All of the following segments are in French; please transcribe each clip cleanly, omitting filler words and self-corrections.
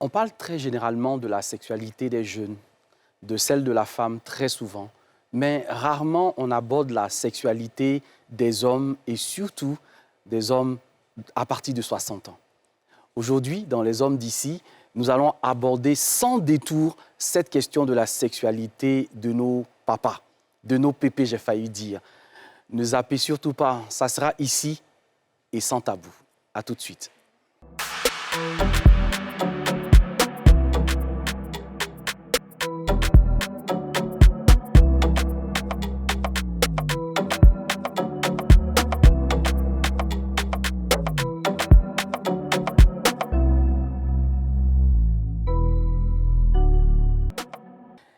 On parle très généralement de la sexualité des jeunes, de celle de la femme très souvent, mais rarement on aborde la sexualité des hommes et surtout des hommes à partir de 60 ans. Aujourd'hui, dans Les Hommes d'ici, nous allons aborder sans détour cette question de la sexualité de nos papas, de nos pépés, j'ai failli dire. Ne zappez surtout pas, ça sera ici et sans tabou. À tout de suite.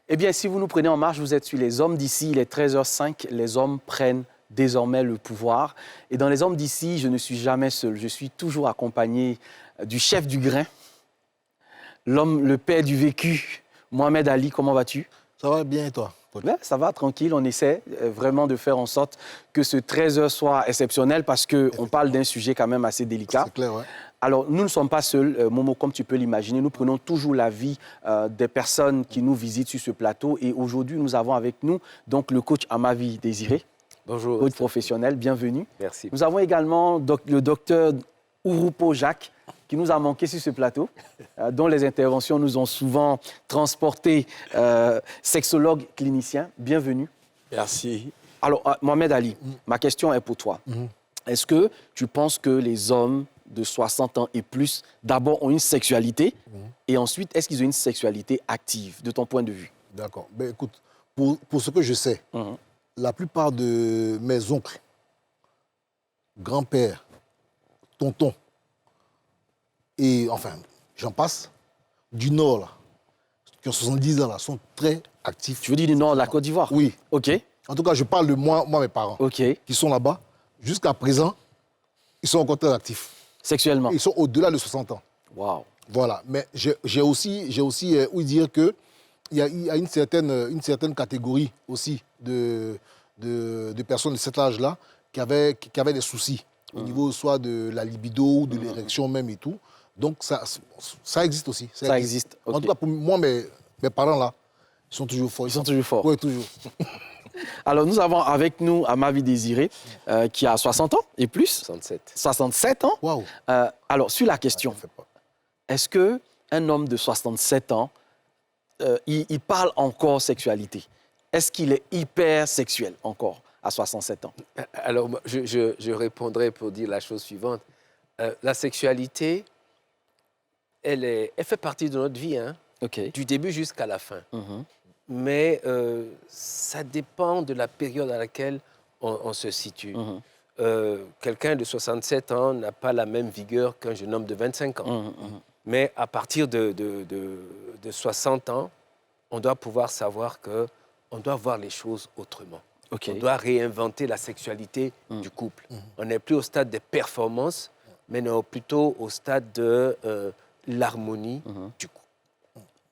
Eh bien, si vous nous prenez en marche, vous êtes sur Les Hommes d'ici, il est 13h05, les hommes prennent désormais le pouvoir. Et dans Les Hommes d'ici, je ne suis jamais seul, je suis toujours accompagné du chef du grain, l'homme, le père du vécu, Mohamed Ali. Comment vas-tu? Ça va bien et toi? Ouais, ça va, tranquille. On essaie vraiment de faire en sorte que ce 13h soit exceptionnel parce qu'on parle d'un sujet quand même assez délicat. C'est clair, ouais. Alors, nous ne sommes pas seuls, Momo, comme tu peux l'imaginer. Nous prenons toujours l'avis des personnes qui nous visitent sur ce plateau. Et aujourd'hui, nous avons avec nous donc, le coach Amavi Désiré. Bonjour. Coach professionnel, bienvenue. Merci. Nous avons également le docteur Urupo Jacques, qui nous a manqué sur ce plateau, dont les interventions nous ont souvent transportés, sexologue clinicien. Bienvenue. Merci. Alors, Mohamed Ali, ma question est pour toi. Est-ce que tu penses que les hommes de 60 ans et plus, d'abord, ont une sexualité et ensuite, est-ce qu'ils ont une sexualité active, de ton point de vue? D'accord. Ben, écoute, pour ce que je sais, la plupart de mes oncles, grands-pères, tontons, et enfin, j'en passe, du Nord, là, qui ont 70 ans, là, sont très actifs. Tu veux dire du Nord de la Côte d'Ivoire? Oui. OK. En tout cas, je parle de moi mes parents, OK. qui sont là-bas. Jusqu'à présent, ils sont encore très actifs. Sexuellement? Ils sont au-delà de 60 ans. Wow. Voilà. Mais j'ai aussi ouï dire qu'il y a une certaine catégorie aussi de personnes de cet âge-là qui avaient des soucis au niveau soit de la libido ou de l'érection même et tout. Donc, ça existe aussi. Ça existe. En OK. tout cas, pour moi, mes parents, là, ils sont toujours forts. Ils sont toujours forts. Oui, toujours. Alors, nous avons avec nous Amavi Désiré, qui a 60 ans et plus. 67. 67 ans. Waouh. Alors, sur la question, est-ce qu'un homme de 67 ans, il parle encore sexualité? Est-ce qu'il est hyper sexuel encore à 67 ans? Alors, je répondrai pour dire la chose suivante. La sexualité, elle fait partie de notre vie, hein, OK. du début jusqu'à la fin. Mais ça dépend de la période à laquelle on se situe. Quelqu'un de 67 ans n'a pas la même vigueur qu'un jeune homme de 25 ans. Mais à partir de 60 ans, on doit pouvoir savoir qu'on doit voir les choses autrement. OK. On doit réinventer la sexualité du couple. On n'est plus au stade des performances, mais on est plutôt au stade de l'harmonie du couple.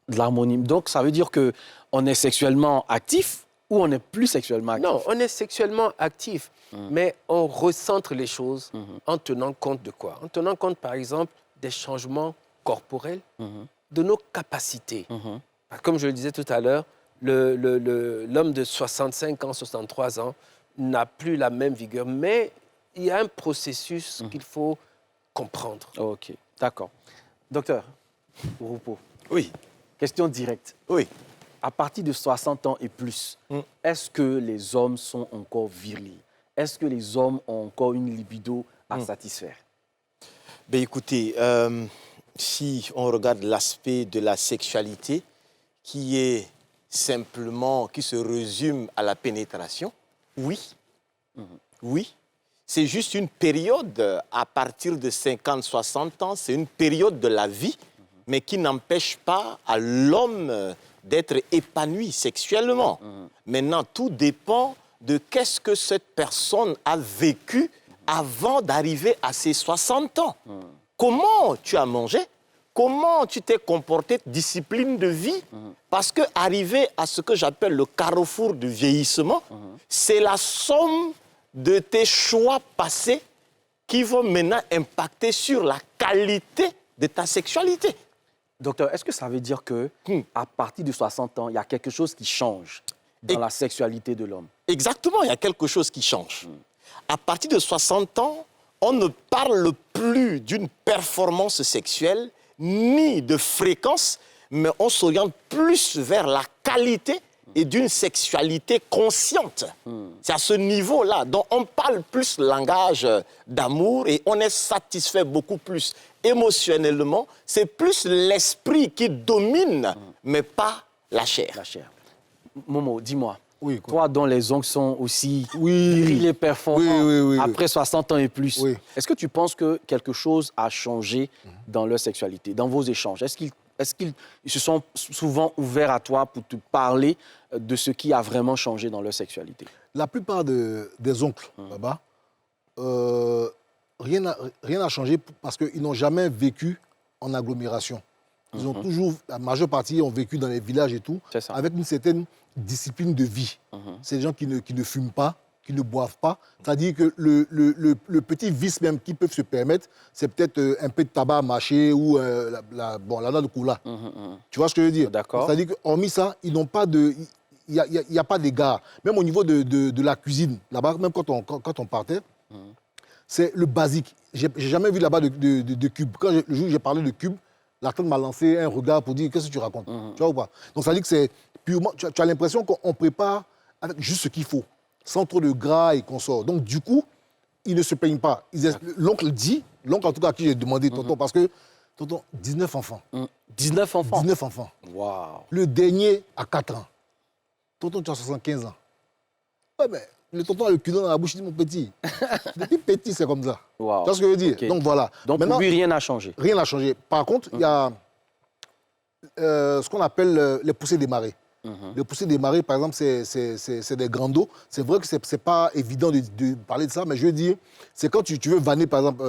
De l'harmonie. Donc, ça veut dire qu'on est sexuellement actif ou on n'est plus sexuellement actif? Non, on est sexuellement actif, mais on recentre les choses en tenant compte de quoi? En tenant compte, par exemple, des changements corporels, de nos capacités. Comme je le disais tout à l'heure, l'homme de 65 ans, 63 ans n'a plus la même vigueur, mais il y a un processus qu'il faut comprendre. OK, d'accord. Docteur Urupo. Oui. Question directe. Oui. À partir de 60 ans et plus, est-ce que les hommes sont encore virils? Est-ce que les hommes ont encore une libido à satisfaire? Ben écoutez, si on regarde l'aspect de la sexualité qui se résume à la pénétration, oui. Oui. C'est juste une période, à partir de 50, 60 ans, c'est une période de la vie, mais qui n'empêche pas à l'homme d'être épanoui sexuellement. Maintenant, tout dépend de qu'est-ce que cette personne a vécu avant d'arriver à ses 60 ans. Comment tu as mangé? Comment tu t'es comporté? Discipline de vie? Parce qu'arriver à ce que j'appelle le carrefour du vieillissement, c'est la somme de tes choix passés qui vont maintenant impacter sur la qualité de ta sexualité. Docteur, est-ce que ça veut dire que à partir de 60 ans, il y a quelque chose qui change dans la sexualité de l'homme? Exactement, il y a quelque chose qui change. À partir de 60 ans, on ne parle plus d'une performance sexuelle ni de fréquence, mais on s'oriente plus vers la qualité et d'une sexualité consciente. C'est à ce niveau-là. Donc, on parle plus le langage d'amour et on est satisfait beaucoup plus émotionnellement. C'est plus l'esprit qui domine, mais pas la chair. La chair. Momo, dis-moi, Oui, quoi. toi dont les ongles sont aussi Oui. virils et performants Oui. après 60 ans et plus, Oui. est-ce que tu penses que quelque chose a changé dans leur sexualité, dans vos échanges? Est-ce qu'ils se sont souvent ouverts à toi pour te parler de ce qui a vraiment changé dans leur sexualité? La plupart des oncles là-bas, rien n'a changé parce qu'ils n'ont jamais vécu en agglomération. Ils ont toujours, la majeure partie ont vécu dans les villages et tout, C'est ça. avec une certaine discipline de vie. C'est des gens qui ne fument pas, qui ne boivent pas. C'est-à-dire que le petit vice même qu'ils peuvent se permettre, c'est peut-être un peu de tabac mâché ou la noix de cola. Tu vois ce que je veux dire? D'accord. C'est-à-dire qu'hormis ça, ils n'ont pas de... Il n'y a pas d'égard. Même au niveau de la cuisine, là-bas, même quand on partait, c'est le basique. J'ai jamais vu là-bas de cube. Le jour où j'ai parlé de cube, la tante m'a lancé un regard pour dire qu'est-ce que tu racontes. Tu vois ou pas? Donc ça dit que c'est purement. Tu as l'impression qu'on prépare avec juste ce qu'il faut, sans trop de gras et qu'on sort. Donc du coup, ils ne se plaignent pas. L'oncle en tout cas à qui j'ai demandé, tonton, parce que tonton, 19 enfants. 19 enfants? 19 enfants. Waouh! Le dernier a 4 ans. Tonton, tu as 75 ans. Ouais, mais le tonton a le culot dans la bouche, il dit mon petit. Depuis petit, c'est comme ça. Wow. Tu vois ce que je veux dire? Okay. Donc voilà. Donc maintenant, pour lui, rien n'a changé. Rien n'a changé. Par contre, il y a ce qu'on appelle les poussées des marées. Les poussées des marées, par exemple, c'est des grands dos. C'est vrai que ce n'est pas évident de parler de ça, mais je veux dire, c'est quand tu veux vanner, par exemple,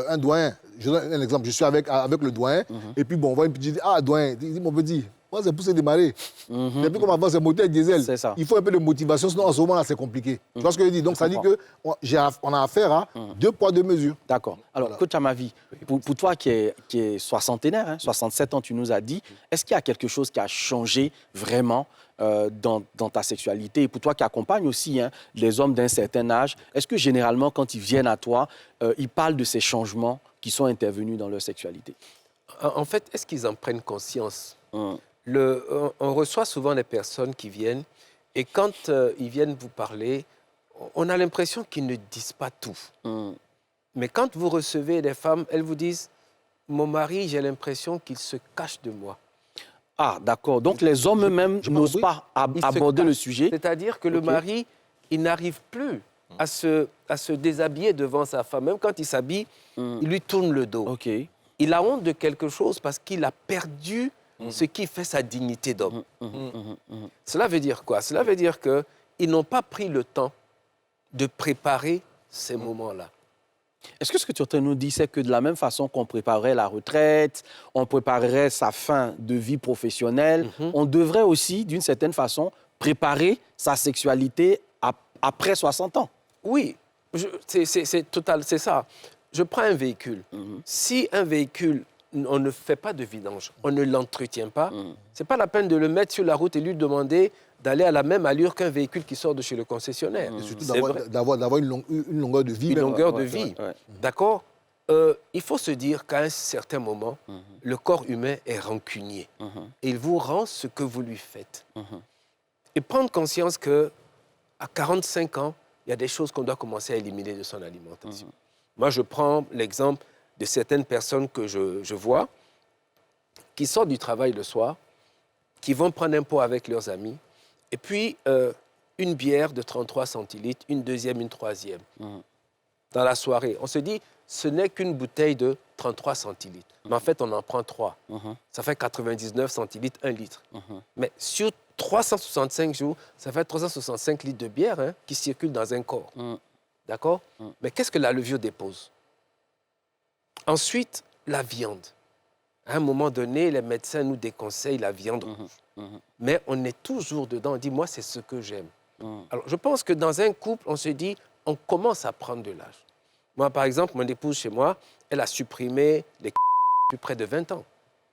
un doyen. Je donne un exemple. Je suis avec le doyen, et puis bon, on voit une petite... Ah, doyen, il dit, mon petit, moi, c'est poussé des marées. Et puis comme avant, c'est moteur diesel. C'est ça. Il faut un peu de motivation, sinon, en ce moment-là, c'est compliqué. Tu vois ce que je dis? Donc, ça dit qu'on a affaire à 2 poids, 2 mesures. D'accord. Alors, Voilà. Coach Amavi, pour toi qui est soixantenaire, hein, 67 ans, tu nous as dit, est-ce qu'il y a quelque chose qui a changé vraiment dans ta sexualité? Et pour toi qui accompagne aussi les hommes d'un certain âge, est-ce que généralement, quand ils viennent à toi, ils parlent de ces changements qui sont intervenus dans leur sexualité? En fait, est-ce qu'ils en prennent conscience? On reçoit souvent des personnes qui viennent et quand ils viennent vous parler, on a l'impression qu'ils ne disent pas tout. Mais quand vous recevez des femmes, elles vous disent « Mon mari, j'ai l'impression qu'il se cache de moi. » Ah, d'accord. Donc les hommes eux-mêmes n'osent pas aborder le sujet. C'est-à-dire que le mari, il n'arrive plus à se déshabiller devant sa femme. Même quand il s'habille, il lui tourne le dos. OK. Il a honte de quelque chose parce qu'il a perdu ce qui fait sa dignité d'homme. Cela veut dire quoi? Cela veut dire qu'ils n'ont pas pris le temps de préparer ces moments-là. Est-ce que ce que tu es en train de nous dire, c'est que de la même façon qu'on préparerait la retraite, on préparerait sa fin de vie professionnelle, on devrait aussi, d'une certaine façon, préparer sa sexualité après 60 ans? Oui, c'est total, c'est ça. Je prends un véhicule. Si un véhicule, on ne fait pas de vidange, on ne l'entretient pas, ce n'est pas la peine de le mettre sur la route et lui demander d'aller à la même allure qu'un véhicule qui sort de chez le concessionnaire. Et surtout d'avoir une longueur de vie. Une longueur de vie. Ouais. D'accord? Il faut se dire qu'à un certain moment, le corps humain est rancunier. Et il vous rend ce que vous lui faites. Et prendre conscience qu'à 45 ans, il y a des choses qu'on doit commencer à éliminer de son alimentation. Moi, je prends l'exemple de certaines personnes que je vois qui sortent du travail le soir, qui vont prendre un pot avec leurs amis, et puis une bière de 33 centilitres, une deuxième, une troisième. Dans la soirée, on se dit, ce n'est qu'une bouteille de 33 centilitres. Mais en fait, on en prend 3. Ça fait 99 centilitres, 1 litre. Mais sur 365 jours, ça fait 365 litres de bière qui circulent dans un corps. D'accord? Mais qu'est-ce que la levure dépose? Ensuite, la viande. À un moment donné, les médecins nous déconseillent la viande rouge. Mais on est toujours dedans. On dit, moi, c'est ce que j'aime. Alors, je pense que dans un couple, on se dit, on commence à prendre de l'âge. Moi, par exemple, mon épouse chez moi, elle a supprimé les depuis près de 20 ans.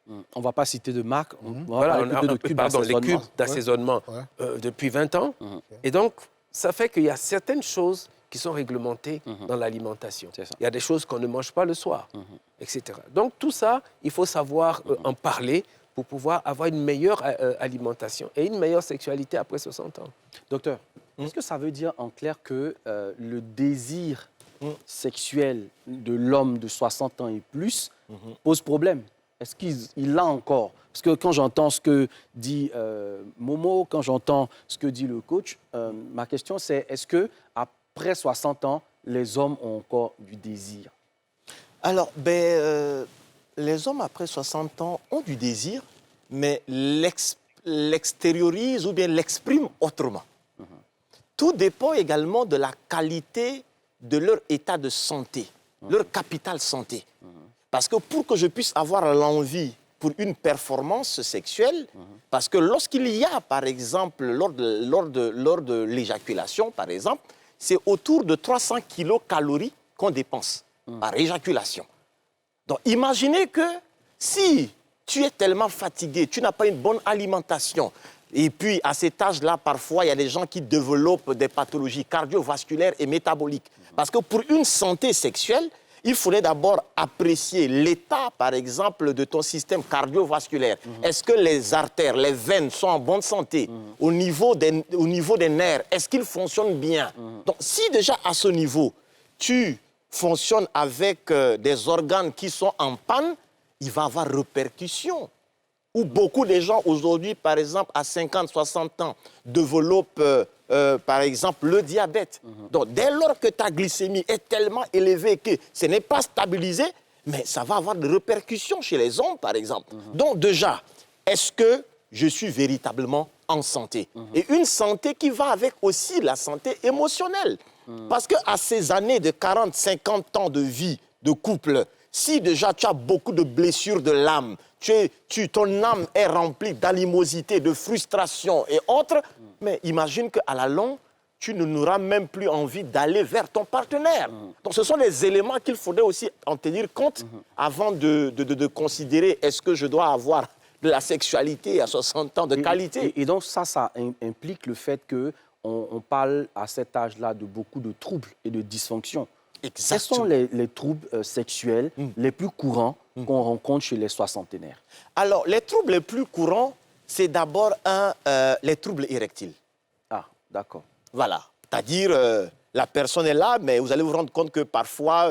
On ne va pas citer de marque, on va Voilà, parler plutôt de cubes les cubes d'assaisonnement. d'assaisonnement depuis 20 ans. Et donc, ça fait qu'il y a certaines choses qui sont réglementées dans l'alimentation. C'est ça. Il y a des choses qu'on ne mange pas le soir, etc. Donc, tout ça, il faut savoir en parler pour pouvoir avoir une meilleure alimentation et une meilleure sexualité après 60 ans. Docteur, est-ce que ça veut dire en clair que le désir sexuel de l'homme de 60 ans et plus pose problème? Est-ce qu'il l'a encore? Parce que quand j'entends ce que dit Momo, quand j'entends ce que dit le coach, ma question c'est, est-ce qu'après 60 ans, les hommes ont encore du désir? Alors, les hommes après 60 ans ont du désir, mais l'extériorisent ou bien l'expriment autrement. Tout dépend également de la qualité de leur état de santé, leur capital santé. Parce que pour que je puisse avoir l'envie pour une performance sexuelle, parce que lorsqu'il y a, par exemple, lors de l'éjaculation, par exemple, c'est autour de 300 kilocalories qu'on dépense par éjaculation. Donc, imaginez que si tu es tellement fatigué, tu n'as pas une bonne alimentation, et puis à cet âge-là, parfois, il y a des gens qui développent des pathologies cardiovasculaires et métaboliques. Parce que pour une santé sexuelle, il faudrait d'abord apprécier l'état, par exemple, de ton système cardiovasculaire. Est-ce que les artères, les veines sont en bonne santé? Au niveau des nerfs, est-ce qu'ils fonctionnent bien? Donc, si déjà à ce niveau, tu fonctionnes avec des organes qui sont en panne, il va y avoir répercussions. Où beaucoup de gens aujourd'hui, par exemple, à 50, 60 ans, développent, par exemple, le diabète. Donc, dès lors que ta glycémie est tellement élevée que ce n'est pas stabilisé, mais ça va avoir des répercussions chez les hommes, par exemple. Donc, déjà, est-ce que je suis véritablement en santé? Et une santé qui va avec aussi la santé émotionnelle. Parce qu'à ces années de 40, 50 ans de vie de couple, si déjà tu as beaucoup de blessures de l'âme, ton âme est remplie d'animosité, de frustration et autres, mais imagine qu'à la longue, tu n'auras même plus envie d'aller vers ton partenaire. Donc ce sont des éléments qu'il faudrait aussi en tenir compte avant de considérer est-ce que je dois avoir de la sexualité à 60 ans de qualité. Et donc ça implique le fait qu'on parle à cet âge-là de beaucoup de troubles et de dysfonctions. Quels sont les troubles sexuels les plus courants qu'on rencontre chez les soixantenaires? Alors, les troubles les plus courants, c'est d'abord les troubles érectiles. Ah, d'accord. Voilà. C'est-à-dire, la personne est là, mais vous allez vous rendre compte que parfois,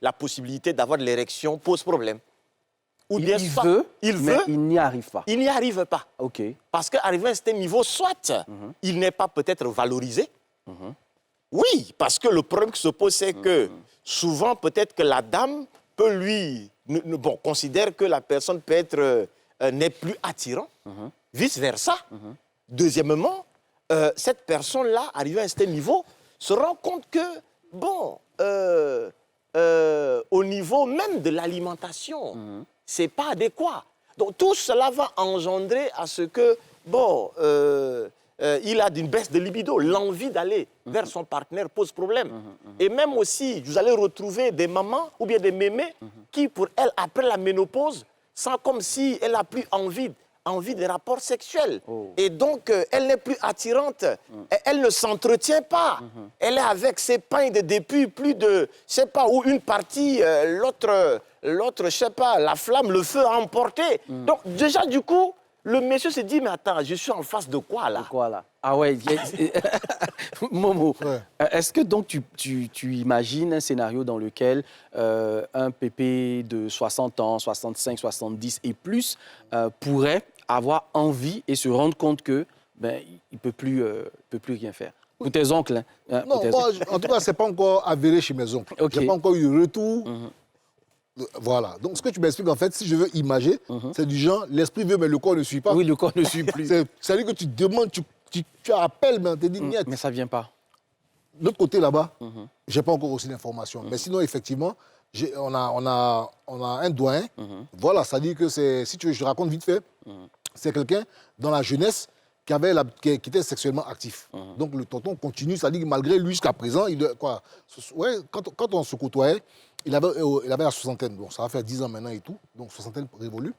la possibilité d'avoir de l'érection pose problème. Ou bien il veut, mais il n'y arrive pas. Il n'y arrive pas. OK. Parce qu'arrivé à ce niveau, soit il n'est pas peut-être valorisé. Oui, parce que le problème qui se pose, c'est que souvent, peut-être que la dame peut considère que la personne peut être, n'est plus attirant, vice-versa. Deuxièmement, cette personne-là, arrivée à un certain niveau, se rend compte que, au niveau même de l'alimentation, c'est pas adéquat. Donc tout cela va engendrer à ce que, il a une baisse de libido. L'envie d'aller vers son partenaire pose problème. Et même aussi, vous allez retrouver des mamans ou bien des mémés qui, pour elles, après la ménopause, sentent comme si elle n'a plus envie des rapports sexuels. Et donc, elle n'est plus attirante. Elle ne s'entretient pas. Elle est avec ses pains de dépit, plus de, je sais pas, ou une partie, l'autre, je sais pas, la flamme, le feu a emporté. Donc, déjà, du coup, le monsieur se dit, mais attends, je suis en face de quoi, là? De quoi, là? Ah ouais. Momo, est-ce que donc tu imagines un scénario dans lequel un pépé de 60 ans, 65, 70 et plus pourrait avoir envie et se rendre compte que il ne peut plus rien faire? Pour tes oncles, hein? Non, moi, en tout cas, ce n'est pas encore avéré chez mes oncles. Okay. Je n'ai pas encore eu de retour. Voilà. Donc, ce que tu m'expliques, en fait, si je veux imager, c'est du genre, l'esprit veut, mais le corps ne suit pas. Oui, le corps ne suit plus. C'est-à-dire que tu demandes, tu appelles, mais on te dit, niet. Mais ça ne vient pas. De l'autre côté, là-bas, je n'ai pas encore aussi d'informations. Mais sinon, effectivement, on a un doyen. Voilà, c'est-à-dire que si tu veux, je te raconte vite fait, c'est quelqu'un dans la jeunesse qui était sexuellement actif. Donc, le tonton continue, c'est-à-dire que malgré lui, jusqu'à présent, quand on se côtoyait, il avait la soixantaine. Bon, ça va faire 10 ans maintenant et tout, donc soixantaine révolue.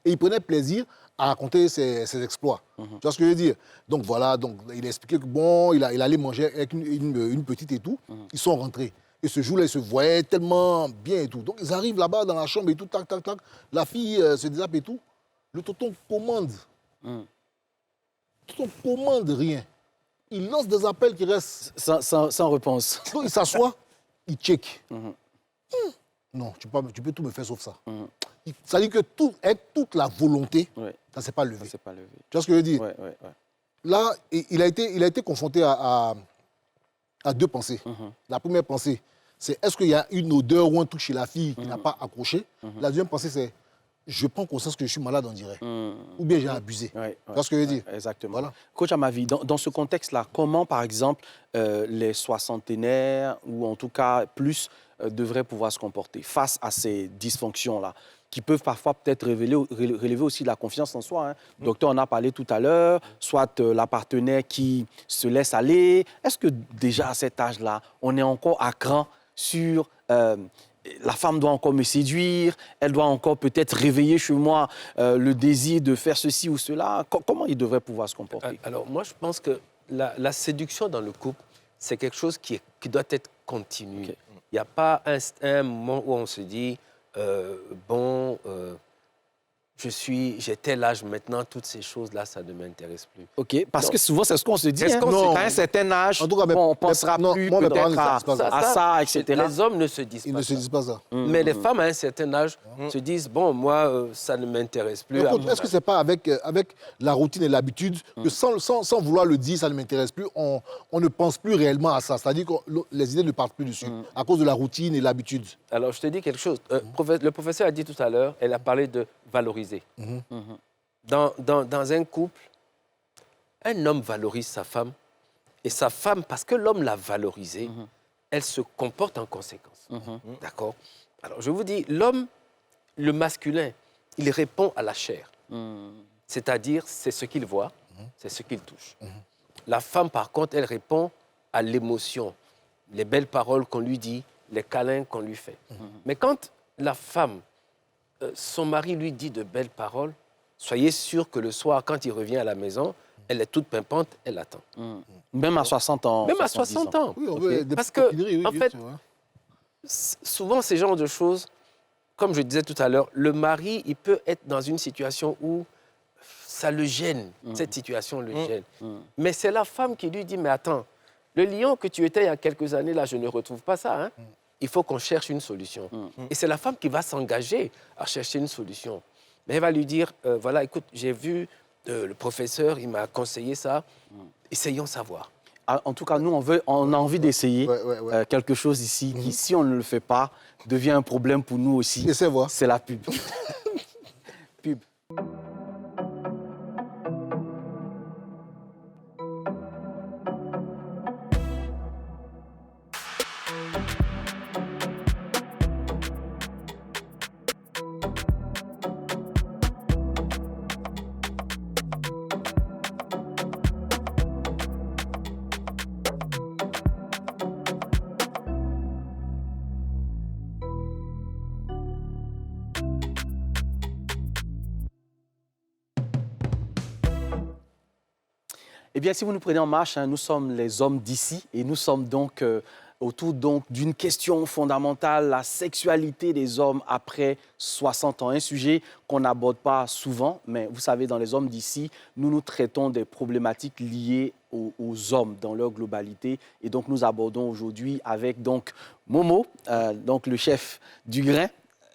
et il prenait plaisir à raconter ses exploits. Tu vois ce que je veux dire? Donc voilà, donc, il a expliqué que bon, il allait manger avec une petite et tout. Ils sont rentrés. Et ce jour-là, ils se voyaient tellement bien et tout. Donc ils arrivent là-bas dans la chambre et tout, tac, tac, tac. La fille se désappe et tout. Le tonton commande. Le tonton commande rien. Il lance des appels qui restent. Sans réponse. Donc il s'assoit, il check. Non, tu peux tout me faire sauf ça. Ça dit que avec toute la volonté, ça ne s'est pas levé. Ça s'est pas levé. Tu vois ce que je veux dire? Ouais. Là, il a été confronté à deux pensées. La première pensée, c'est est-ce qu'il y a une odeur ou un truc chez la fille qui n'a pas accroché? La deuxième pensée, c'est je prends conscience que je suis malade, on dirait. Ou bien j'ai abusé. Tu vois ce que je veux dire? Exactement. Voilà. Coach Amavi, dans ce contexte-là, comment, par exemple, les soixantenaires, ou en tout cas plus, devraient pouvoir se comporter face à ces dysfonctions-là, qui peuvent parfois peut-être relever aussi de la confiance en soi, hein? Le docteur en a parlé tout à l'heure, soit la partenaire qui se laisse aller. Est-ce que déjà à cet âge-là, on est encore à cran sur... la femme doit encore me séduire, elle doit encore peut-être réveiller chez moi le désir de faire ceci ou cela. Comment il devrait pouvoir se comporter? Alors, moi, je pense que la séduction dans le couple, c'est quelque chose qui doit être continu. Okay. Il n'y a pas un moment où on se dit, j'ai tel âge maintenant, toutes ces choses-là, ça ne m'intéresse plus. OK, parce que souvent, c'est ce qu'on se dit. Qu'est-ce qu'on se dit? À un certain âge, En tout cas, on ne pensera plus peut-être à ça, etc. Les hommes ne se disent Ils pas ne se ça. disent pas ça. Mais les femmes, à un certain âge, se disent, bon, moi, ça ne m'intéresse plus. Écoute, est-ce que ce n'est pas avec la routine et l'habitude que sans vouloir le dire, ça ne m'intéresse plus, on ne pense plus réellement à ça? C'est-à-dire que les idées ne partent plus dessus à cause de la routine et l'habitude. Alors, je te dis quelque chose. Le professeur a dit tout à l'heure, elle a parlé de valoriser. Dans un couple, un homme valorise sa femme, et sa femme, parce que l'homme l'a valorisée, elle se comporte en conséquence. D'accord? Alors, je vous dis, l'homme, le masculin, il répond à la chair. C'est-à-dire, c'est ce qu'il voit, c'est ce qu'il touche. La femme, par contre, elle répond à l'émotion, les belles paroles qu'on lui dit, les câlins qu'on lui fait. Mais quand la femme, son mari lui dit de belles paroles, soyez sûr que le soir, quand il revient à la maison, elle est toute pimpante, elle attend. Même à 60 ans. Même à 60 ans. Oui, on veut des Parce petites que, coquineries, oui, en bien fait, sûr, hein. souvent, ces genres de choses, comme je disais tout à l'heure, le mari, il peut être dans une situation où ça le gêne, cette situation le gêne. Mais c'est la femme qui lui dit, mais attends, le lion que tu étais il y a quelques années, là, je ne retrouve pas ça. Hein. Il faut qu'on cherche une solution. Et c'est la femme qui va s'engager à chercher une solution. Mais elle va lui dire, voilà, écoute, j'ai vu le professeur, il m'a conseillé ça, essayons savoir. En tout cas, nous, on a envie d'essayer quelque chose ici qui, si on ne le fait pas, devient un problème pour nous aussi. Laissez voir. C'est la pub. Pub. Eh bien, si vous nous prenez en marche, nous sommes les hommes d'ici et nous sommes donc autour d'une question fondamentale, la sexualité des hommes après 60 ans. Un sujet qu'on n'aborde pas souvent, mais vous savez, dans les hommes d'ici, nous traitons des problématiques liées aux hommes dans leur globalité. Et donc, nous abordons aujourd'hui avec donc Momo, donc le chef du grain,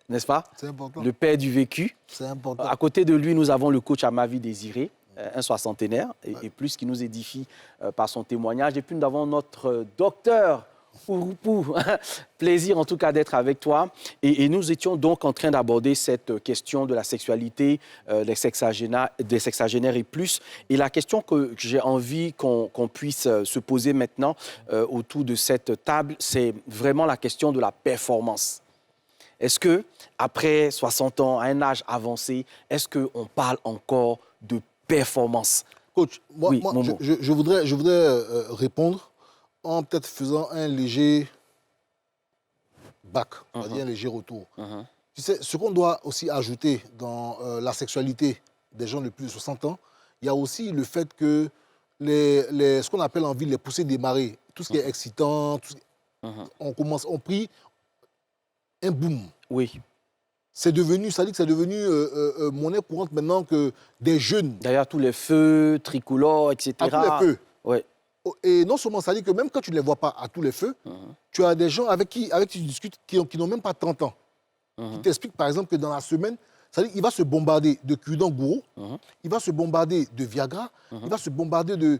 n'est-ce pas? C'est important. Le père du vécu. C'est important. À côté de lui, nous avons le coach Amavi Désiré, un soixantenaire et plus, qui nous édifie par son témoignage. Et puis nous avons notre docteur Ouroupou. Plaisir en tout cas d'être avec toi. Et nous étions donc en train d'aborder cette question de la sexualité des sexagénaires et plus. Et la question que j'ai envie qu'on puisse se poser maintenant autour de cette table, c'est vraiment la question de la performance. Est-ce que après 60 ans, à un âge avancé, est-ce qu'on parle encore de performance? Coach, moi, Oui, je voudrais répondre en peut-être faisant un léger bac, on va dire un léger retour. Tu Tu sais, ce qu'on doit aussi ajouter dans la sexualité des gens de plus de 60 ans, il y a aussi le fait que ce qu'on appelle en ville les poussées démarrées, tout ce qui est excitant, on prit un boom. Oui. C'est devenu, ça dit que c'est devenu monnaie courante maintenant que des jeunes. D'ailleurs, tous les feux, tricolores, etc. À tous les feux. Oui. Et non seulement ça dit que même quand tu ne les vois pas à tous les feux, tu as des gens avec qui tu discutes qui n'ont même pas 30 ans. Qui t'expliquent par exemple que dans la semaine, ça dit qu'il va se bombarder de cure-dents gourou, il va se bombarder de Viagra, il va se bombarder de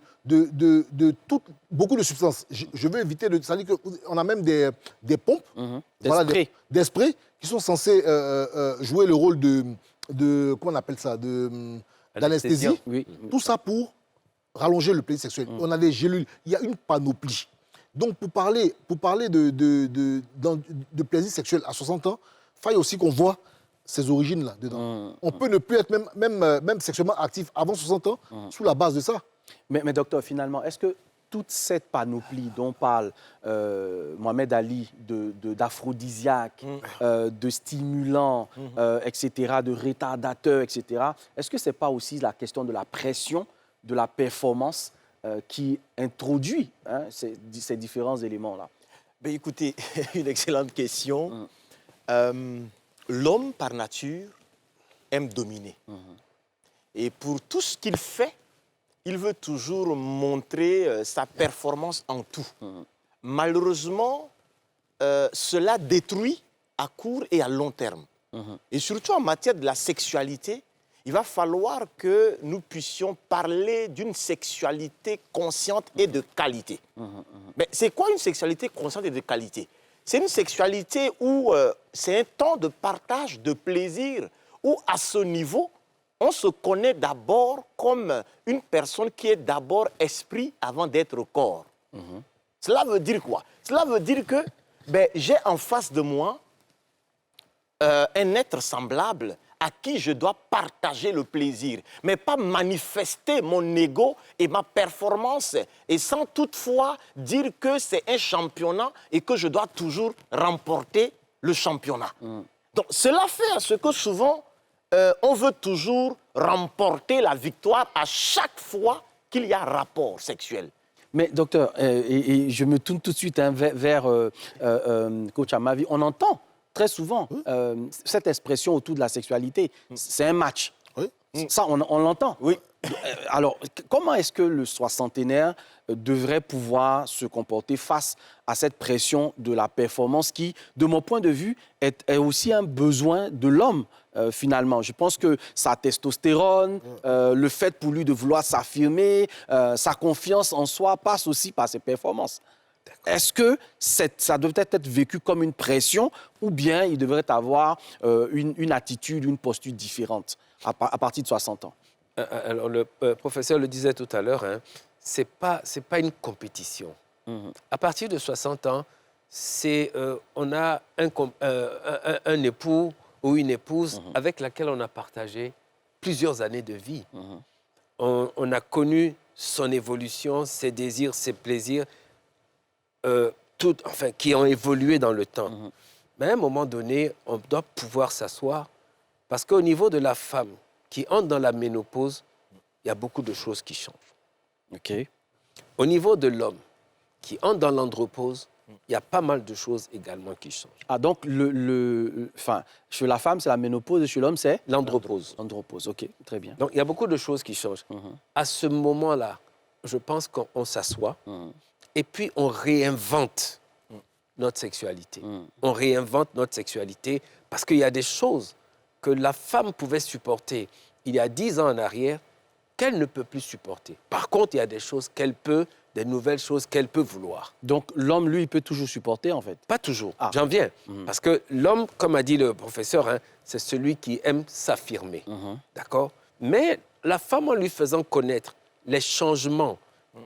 beaucoup de substances. Je veux éviter de... Ça dit qu'on a même des pompes, des sprays qui sont censés jouer le rôle de comment on appelle ça, d'anesthésie. Oui. Tout ça pour rallonger le plaisir sexuel. On a des gélules, il y a une panoplie. Donc pour parler de plaisir sexuel à 60 ans, il faille aussi qu'on voit ces origines-là dedans. On peut ne plus être même sexuellement actif avant 60 ans sous la base de ça. Mais docteur, finalement, est-ce que toute cette panoplie dont parle Mohamed Ali, d'aphrodisiaques, de stimulants, etc., de retardateurs, etc., est-ce que ce n'est pas aussi la question de la pression, de la performance qui introduit ces différents éléments-là? Ben, écoutez, une excellente question. L'homme, par nature, aime dominer. Et pour tout ce qu'il fait, il veut toujours montrer sa performance en tout. Malheureusement, cela détruit à court et à long terme. Et surtout en matière de la sexualité, il va falloir que nous puissions parler d'une sexualité consciente et de qualité. Mais c'est quoi une sexualité consciente et de qualité? C'est une sexualité où c'est un temps de partage, de plaisir, où à ce niveau, on se connaît d'abord comme une personne qui est d'abord esprit avant d'être corps. Cela veut dire quoi? Cela veut dire que j'ai en face de moi un être semblable à qui je dois partager le plaisir, mais pas manifester mon ego et ma performance, et sans toutefois dire que c'est un championnat et que je dois toujours remporter le championnat. Donc cela fait à ce que souvent, on veut toujours remporter la victoire à chaque fois qu'il y a rapport sexuel. Mais docteur, et je me tourne tout de suite vers Coach Amavi, on entend très souvent cette expression autour de la sexualité, c'est un match. Oui. Ça, on l'entend. Oui. Alors, comment est-ce que le soixantenaire devrait pouvoir se comporter face à cette pression de la performance qui, de mon point de vue, est aussi un besoin de l'homme, finalement? Je pense que sa testostérone, le fait pour lui de vouloir s'affirmer, sa confiance en soi passe aussi par ses performances. Est-ce que ça devrait être vécu comme une pression ou bien il devrait avoir une attitude, une posture différente à partir de 60 ans? Alors, le professeur le disait tout à l'heure, c'est pas une compétition. À partir de 60 ans, on a un époux ou une épouse avec laquelle on a partagé plusieurs années de vie. On a connu son évolution, ses désirs, ses plaisirs, qui ont évolué dans le temps. Mais à un moment donné, on doit pouvoir s'asseoir parce qu'au niveau de la femme qui entre dans la ménopause, il y a beaucoup de choses qui changent. OK. Au niveau de l'homme qui entre dans l'andropause, il y a pas mal de choses également qui changent. Ah, donc, chez la femme, c'est la ménopause et chez l'homme, c'est L'andropause. l'andropause. OK, très bien. Donc, il y a beaucoup de choses qui changent. À ce moment-là, je pense qu'on s'assoit et puis on réinvente notre sexualité. On réinvente notre sexualité parce qu'il y a des choses que la femme pouvait supporter il y a 10 ans en arrière qu'elle ne peut plus supporter. Par contre, il y a des choses qu'elle peut, des nouvelles choses qu'elle peut vouloir. Donc, l'homme, lui, il peut toujours supporter, en fait? Pas toujours. Ah. J'en viens. Parce que l'homme, comme a dit le professeur, c'est celui qui aime s'affirmer. D'accord? Mais la femme, en lui faisant connaître les changements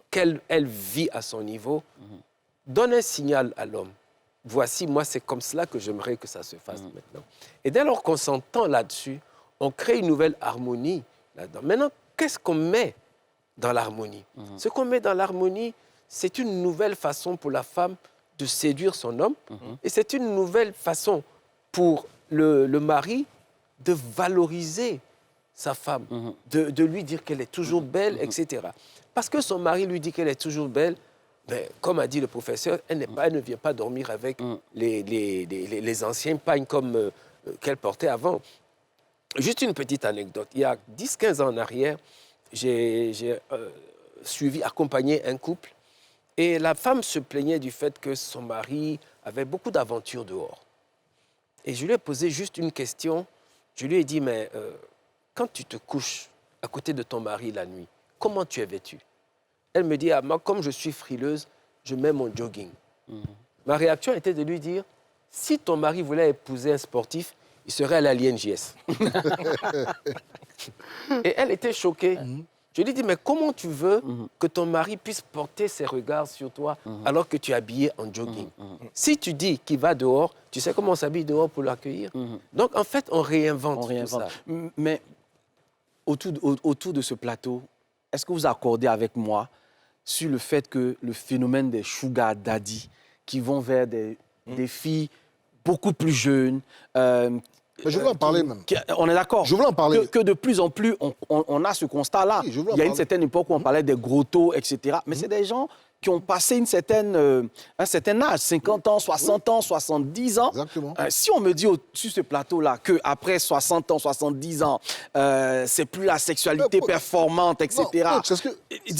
qu'elle vit à son niveau, donne un signal à l'homme. Voici, moi, c'est comme cela que j'aimerais que ça se fasse maintenant. Et dès lors qu'on s'entend là-dessus, on crée une nouvelle harmonie là-dedans. Maintenant, qu'est-ce qu'on met dans l'harmonie? Ce qu'on met dans l'harmonie, c'est une nouvelle façon pour la femme de séduire son homme et c'est une nouvelle façon pour le mari de valoriser sa femme, de lui dire qu'elle est toujours belle, etc. Parce que son mari lui dit qu'elle est toujours belle, ben, comme a dit le professeur, elle ne vient pas dormir avec les anciens pagnes comme qu'elle portait avant. Juste une petite anecdote. Il y a 10-15 ans en arrière, j'ai accompagné un couple et la femme se plaignait du fait que son mari avait beaucoup d'aventures dehors. Et je lui ai posé juste une question. Je lui ai dit, mais quand tu te couches à côté de ton mari la nuit, comment tu es vêtue? Elle me dit, ah, moi, comme je suis frileuse, je mets mon jogging. Ma réaction était de lui dire, si ton mari voulait épouser un sportif, il serait allé à l'INJS. Et elle était choquée. Je lui ai dit, mais comment tu veux que ton mari puisse porter ses regards sur toi alors que tu es habillé en jogging? Si tu dis qu'il va dehors, tu sais comment on s'habille dehors pour l'accueillir? Donc, en fait, on réinvente tout ça. Mais autour de ce plateau, est-ce que vous accordez avec moi sur le fait que le phénomène des sugar daddy qui vont vers des filles beaucoup plus jeunes... Mais je voulais en parler même. On est d'accord. Je voulais en parler. Que de plus en plus, on a ce constat-là. Oui, il y a une certaine époque où on parlait des gros taux, etc. Mais c'est des gens qui ont passé un certain âge, 50 ans, 60 ans, 70 ans. Exactement. Si on me dit sur ce plateau-là qu'après 60 ans, 70 ans, c'est plus la sexualité performante, etc. Non,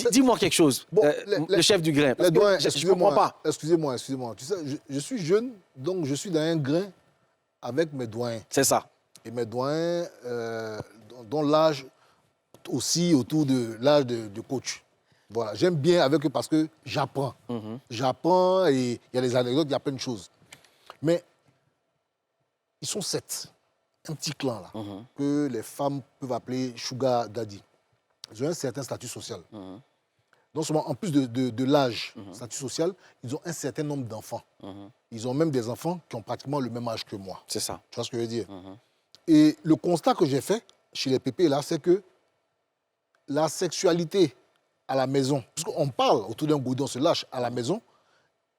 dis-moi quelque chose, bon, le chef du grain. Parce que je ne comprends pas. Excusez-moi. Tu sais, je suis jeune, donc je suis dans un grain avec mes doyens. C'est ça. Et mes doyens, dont l'âge aussi autour de l'âge de coach. Voilà, j'aime bien avec eux parce que j'apprends. J'apprends et il y a des anecdotes, il y a plein de choses. Mais ils sont 7. Un petit clan là, que les femmes peuvent appeler sugar daddy. Ils ont un certain statut social. Non seulement en plus de l'âge, statut social, ils ont un certain nombre d'enfants. Ils ont même des enfants qui ont pratiquement le même âge que moi. C'est ça. Tu vois ce que je veux dire? Et le constat que j'ai fait chez les pépés là, c'est que la sexualité à la maison, parce qu'on parle autour d'un goudron, on se lâche à la maison,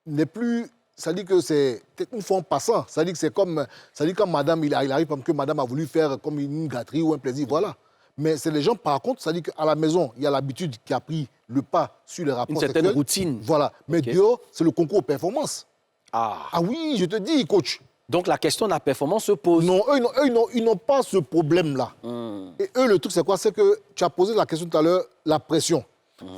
n'est plus... Ça dit que c'est une fois en passant. Ça dit que c'est comme... Ça dit quand madame, il arrive comme que madame a voulu faire comme une gâterie ou un plaisir, voilà. Mais c'est les gens, par contre, ça dit qu'à la maison, il y a l'habitude qui a pris le pas sur les rapports sexuels. Une certaine routine. Voilà. Mais dehors, c'est le concours aux performances. Ah Oui, je te dis, coach. Donc la question de la performance se pose. Non, eux, ils n'ont pas ce problème-là. Et eux, le truc, c'est quoi? C'est que tu as posé la question tout à l'heure, la pression.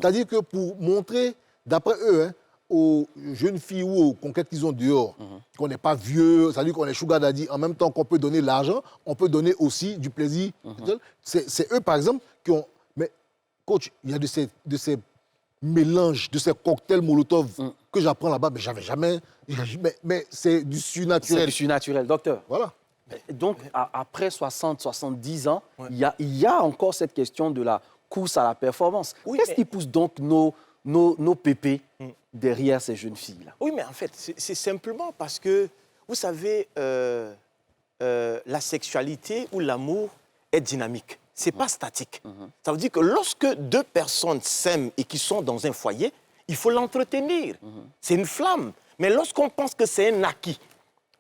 C'est-à-dire que pour montrer, d'après eux, aux jeunes filles ou aux conquêtes qu'ils ont dehors, qu'on n'est pas vieux, c'est-à-dire qu'on est sugar daddy, en même temps qu'on peut donner l'argent, on peut donner aussi du plaisir. C'est eux, par exemple, qui ont... Mais, coach, il y a de ces mélanges, de ces cocktails Molotov que j'apprends là-bas, mais j'avais jamais... Mais c'est du surnaturel. C'est du surnaturel, docteur. Voilà. Donc, après 60, 70 ans, il y a encore cette question de la course à la performance. Qu'est-ce qui pousse donc nos pépés derrière ces jeunes filles-là? Oui, mais en fait, c'est simplement parce que, vous savez, la sexualité ou l'amour est dynamique. Ce n'est pas statique. Ça veut dire que lorsque deux personnes s'aiment et qui sont dans un foyer, il faut l'entretenir. C'est une flamme. Mais lorsqu'on pense que c'est un acquis,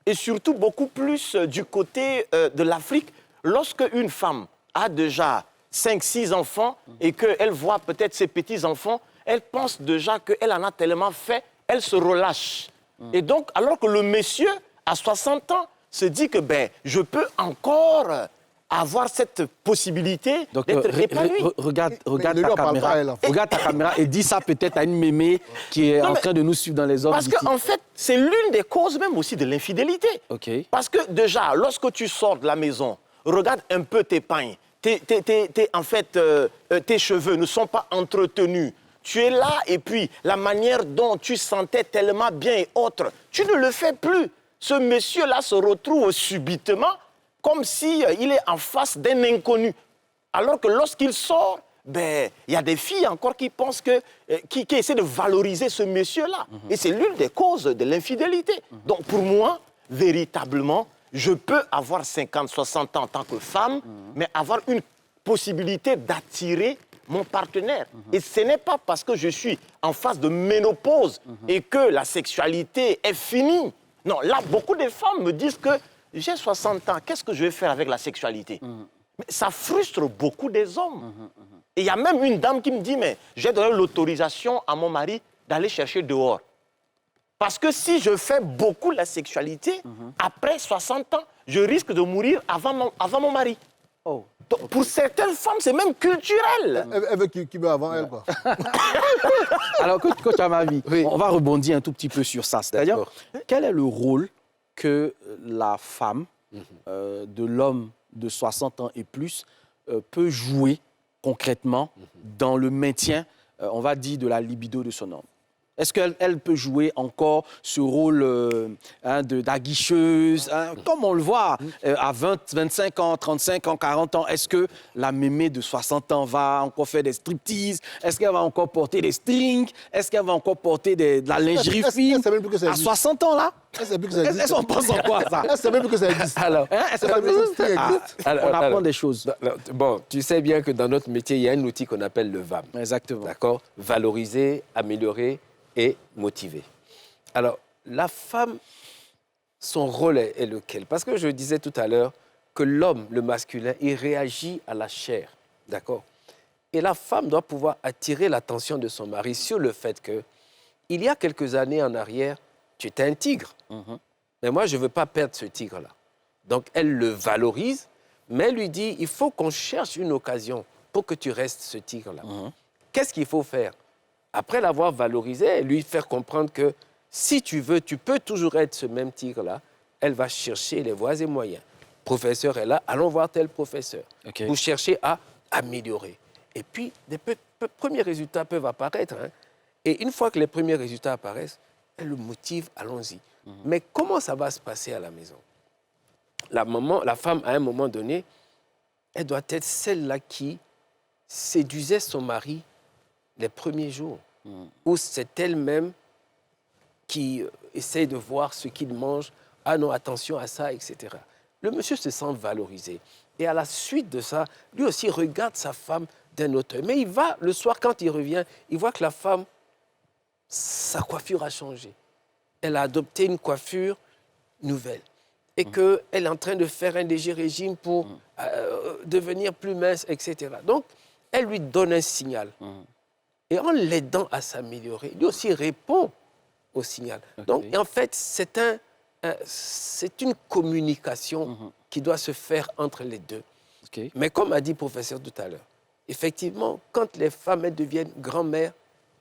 et surtout beaucoup plus du côté de l'Afrique, lorsque une femme a déjà 5-6 enfants et qu'elle voit peut-être ses petits-enfants, elle pense déjà qu'elle en a tellement fait, elle se relâche. Et donc, alors que le monsieur, à 60 ans, se dit que je peux encore avoir cette possibilité d'être épanoui. Regarde ta caméra et dis ça peut-être à une mémé qui est en train de nous suivre dans les hommes. Parce qu'en fait, c'est l'une des causes même aussi de l'infidélité. Parce que déjà, lorsque tu sors de la maison, regarde un peu tes pagnes. En fait, tes cheveux ne sont pas entretenus. Tu es là et puis la manière dont tu sentais tellement bien et autre, tu ne le fais plus. Ce monsieur-là se retrouve subitement comme s'il est en face d'un inconnu. Alors que lorsqu'il sort, il y a des filles encore qui pensent qui essaient de valoriser ce monsieur-là. Et c'est l'une des causes de l'infidélité. Donc pour moi, véritablement, je peux avoir 50, 60 ans en tant que femme, mais avoir une possibilité d'attirer mon partenaire. Et ce n'est pas parce que je suis en phase de ménopause et que la sexualité est finie. Non, là, beaucoup de femmes me disent que j'ai 60 ans, qu'est-ce que je vais faire avec la sexualité? Mais ça frustre beaucoup des hommes. Et il y a même une dame qui me dit, mais j'ai donné l'autorisation à mon mari d'aller chercher dehors. Parce que si je fais beaucoup la sexualité, après 60 ans, je risque de mourir avant mon mari. Oh. Donc, pour certaines femmes, c'est même culturel. Elle veut qui meurt avant elle, quoi. Alors, coach Amavi, Oui. on va rebondir un tout petit peu sur ça. C'est-à-dire, quel est le rôle que la femme de l'homme de 60 ans et plus peut jouer concrètement dans le maintien, on va dire, de la libido de son homme? Est-ce qu'elle peut jouer encore ce rôle d'aguicheuse, comme on le voit à 20, 25 ans, 35 ans, 40 ans? Est-ce que la mémé de 60 ans va encore faire des striptease? Est-ce qu'elle va encore porter des strings? Est-ce qu'elle va encore porter de la lingerie fine? sait même plus que ça À existe. 60 ans, là? Elle sait plus que ça existe. Est-ce qu'on pense en quoi, ça? Elle sait même plus que ça existe. Alors, Est-ce Elle sait même plus que ça existe. on apprend des choses. bon, tu sais bien que dans notre métier, il y a un outil qu'on appelle le VAM. Exactement. D'accord? Valoriser, améliorer et motiver. Alors, la femme, son rôle est lequel? Parce que je disais tout à l'heure que l'homme, le masculin, il réagit à la chair. D'accord? Et la femme doit pouvoir attirer l'attention de son mari sur le fait que, il y a quelques années en arrière, tu étais un tigre. Mais moi, je ne veux pas perdre ce tigre-là. Donc, elle le valorise, mais elle lui dit, il faut qu'on cherche une occasion pour que tu restes ce tigre-là. Qu'est-ce qu'il faut faire? Après l'avoir valorisé, lui faire comprendre que si tu veux, tu peux toujours être ce même tigre-là. Elle va chercher les voies et moyens. Professeur est là, allons voir tel professeur. OK. Vous cherchez à améliorer. Et puis, des premiers résultats peuvent apparaître. Et une fois que les premiers résultats apparaissent, elle le motive, allons-y. Mais comment ça va se passer à la maison? La femme, à un moment donné, elle doit être celle-là qui séduisait son mari les premiers jours, où c'est elle-même qui essaye de voir ce qu'il mange. Ah non, attention à ça, etc. Le monsieur se sent valorisé. Et à la suite de ça, lui aussi regarde sa femme d'un autre œil. Mais il va, le soir, quand il revient, il voit que la femme, sa coiffure a changé. Elle a adopté une coiffure nouvelle. Et qu'elle est en train de faire un léger régime pour devenir plus mince, etc. Donc, elle lui donne un signal. Et en l'aidant à s'améliorer, lui aussi répond au signal. Okay. Donc, en fait, c'est une communication qui doit se faire entre les deux. OK. Mais comme a dit le professeur tout à l'heure, effectivement, quand les femmes elles deviennent grand-mères,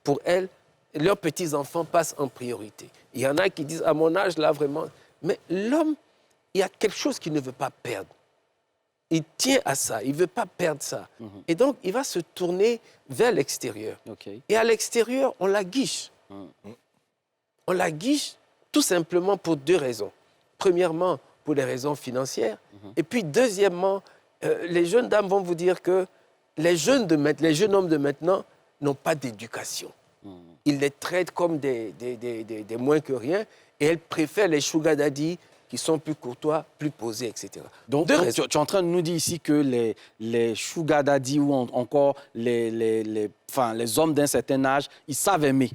pour elles, leurs petits-enfants passent en priorité. Il y en a qui disent, à mon âge, là, vraiment... Mais l'homme, il y a quelque chose qu'il ne veut pas perdre. Il tient à ça, il ne veut pas perdre ça. Et donc, il va se tourner vers l'extérieur. OK. Et à l'extérieur, on la guiche. On la guiche tout simplement pour deux raisons. Premièrement, pour des raisons financières. Et puis, deuxièmement, les jeunes dames vont vous dire que les jeunes hommes de maintenant n'ont pas d'éducation. Ils les traitent comme des moins que rien. Et elles préfèrent les sugar daddy qui sont plus courtois, plus posés, etc. Donc, tu es en train de nous dire ici que les sugar daddy ou encore les hommes d'un certain âge, ils savent aimer.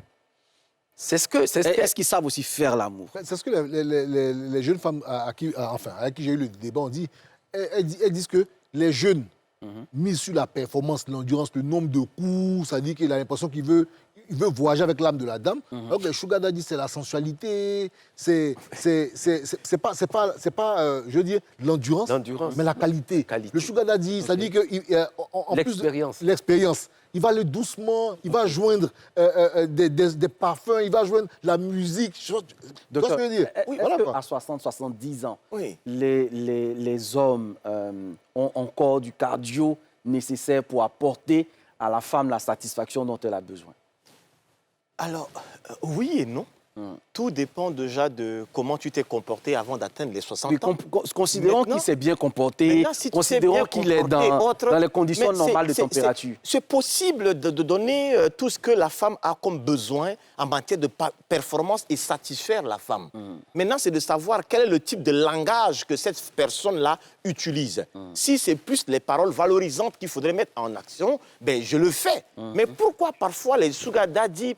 Est-ce qu'ils savent aussi faire l'amour? C'est ce que les jeunes femmes avec qui j'ai eu le débat ont dit. Elles disent que les jeunes misent sur la performance, l'endurance, le nombre de coups, ça dit qu'il a l'impression qu'il veut voyager avec l'âme de la dame. Donc les sugar daddy, c'est la sensualité, c'est pas je veux dire, l'endurance, mais la qualité. Le sugar daddy, ça dit que en plus l'expérience. Il va aller doucement, il va joindre des parfums, il va joindre la musique. Tu vois ce que je veux dire? À 60, 70 ans, Oui. les hommes ont encore du cardio nécessaire pour apporter à la femme la satisfaction dont elle a besoin? Alors, oui et non. Tout dépend déjà de comment tu t'es comporté avant d'atteindre les 60 ans. Considérons qu'il s'est bien comporté, Si considérons qu'il est dans les conditions normales de température. C'est possible de donner tout ce que la femme a comme besoin en matière de performance et satisfaire la femme. Maintenant, c'est de savoir quel est le type de langage que cette personne-là utilise. Si c'est plus les paroles valorisantes qu'il faudrait mettre en action, ben je le fais. Mais pourquoi parfois les sugar daddy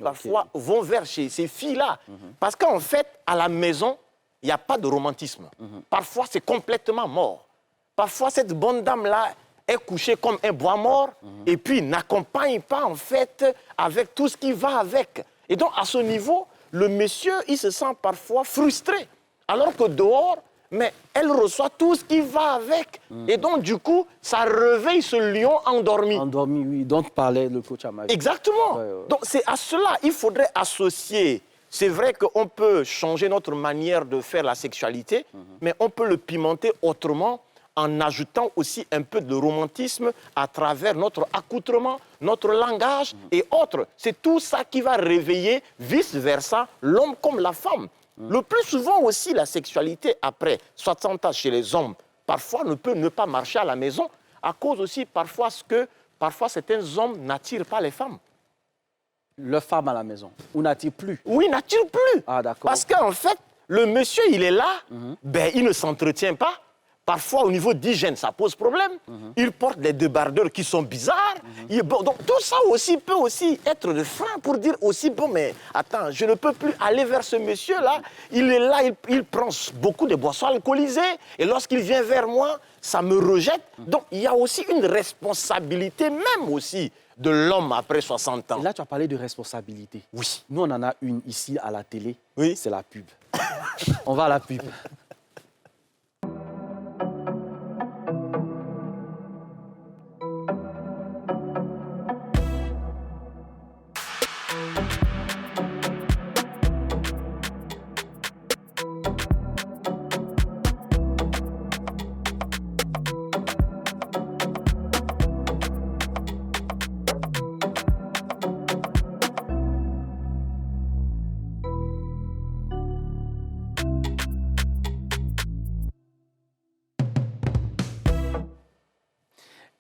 vont vers ces filles-là? Parce qu'en fait, à la maison, il n'y a pas de romantisme. Parfois, c'est complètement mort. Parfois, cette bonne dame-là est couchée comme un bois mort et puis n'accompagne pas, en fait, avec tout ce qui va avec. Et donc, à ce niveau, le monsieur, il se sent parfois frustré. Alors que dehors, mais elle reçoit tout ce qui va avec. Et donc, du coup, ça réveille ce lion endormi. Endormi, oui, dont parlait le coach Amavi. Exactement. Ouais, ouais. Donc, c'est à cela il faudrait associer. C'est vrai qu'on peut changer notre manière de faire la sexualité, mais on peut le pimenter autrement en ajoutant aussi un peu de romantisme à travers notre accoutrement, notre langage et autres. C'est tout ça qui va réveiller, vice-versa, l'homme comme la femme. Le plus souvent aussi, la sexualité après 60 ans chez les hommes, parfois ne peut ne pas marcher à la maison, à cause aussi parfois que certains hommes n'attirent pas les femmes. Le femme à la maison, ou n'attire plus. Oui, n'attire plus. Ah, d'accord. Parce qu'en fait, le monsieur, il est là, ben, il ne s'entretient pas. Parfois, au niveau d'hygiène, ça pose problème. Il porte des débardeurs qui sont bizarres. Bon, donc, tout ça aussi peut aussi être le frein pour dire aussi, bon, mais attends, je ne peux plus aller vers ce monsieur-là. Il est là, il prend beaucoup de boissons alcoolisées. Et lorsqu'il vient vers moi, ça me rejette. Donc, il y a aussi une responsabilité même aussi de l'homme après 60 ans. Et là, tu as parlé de responsabilité. Oui. Nous, on en a une ici à la télé. Oui. C'est la pub. On va à la pub.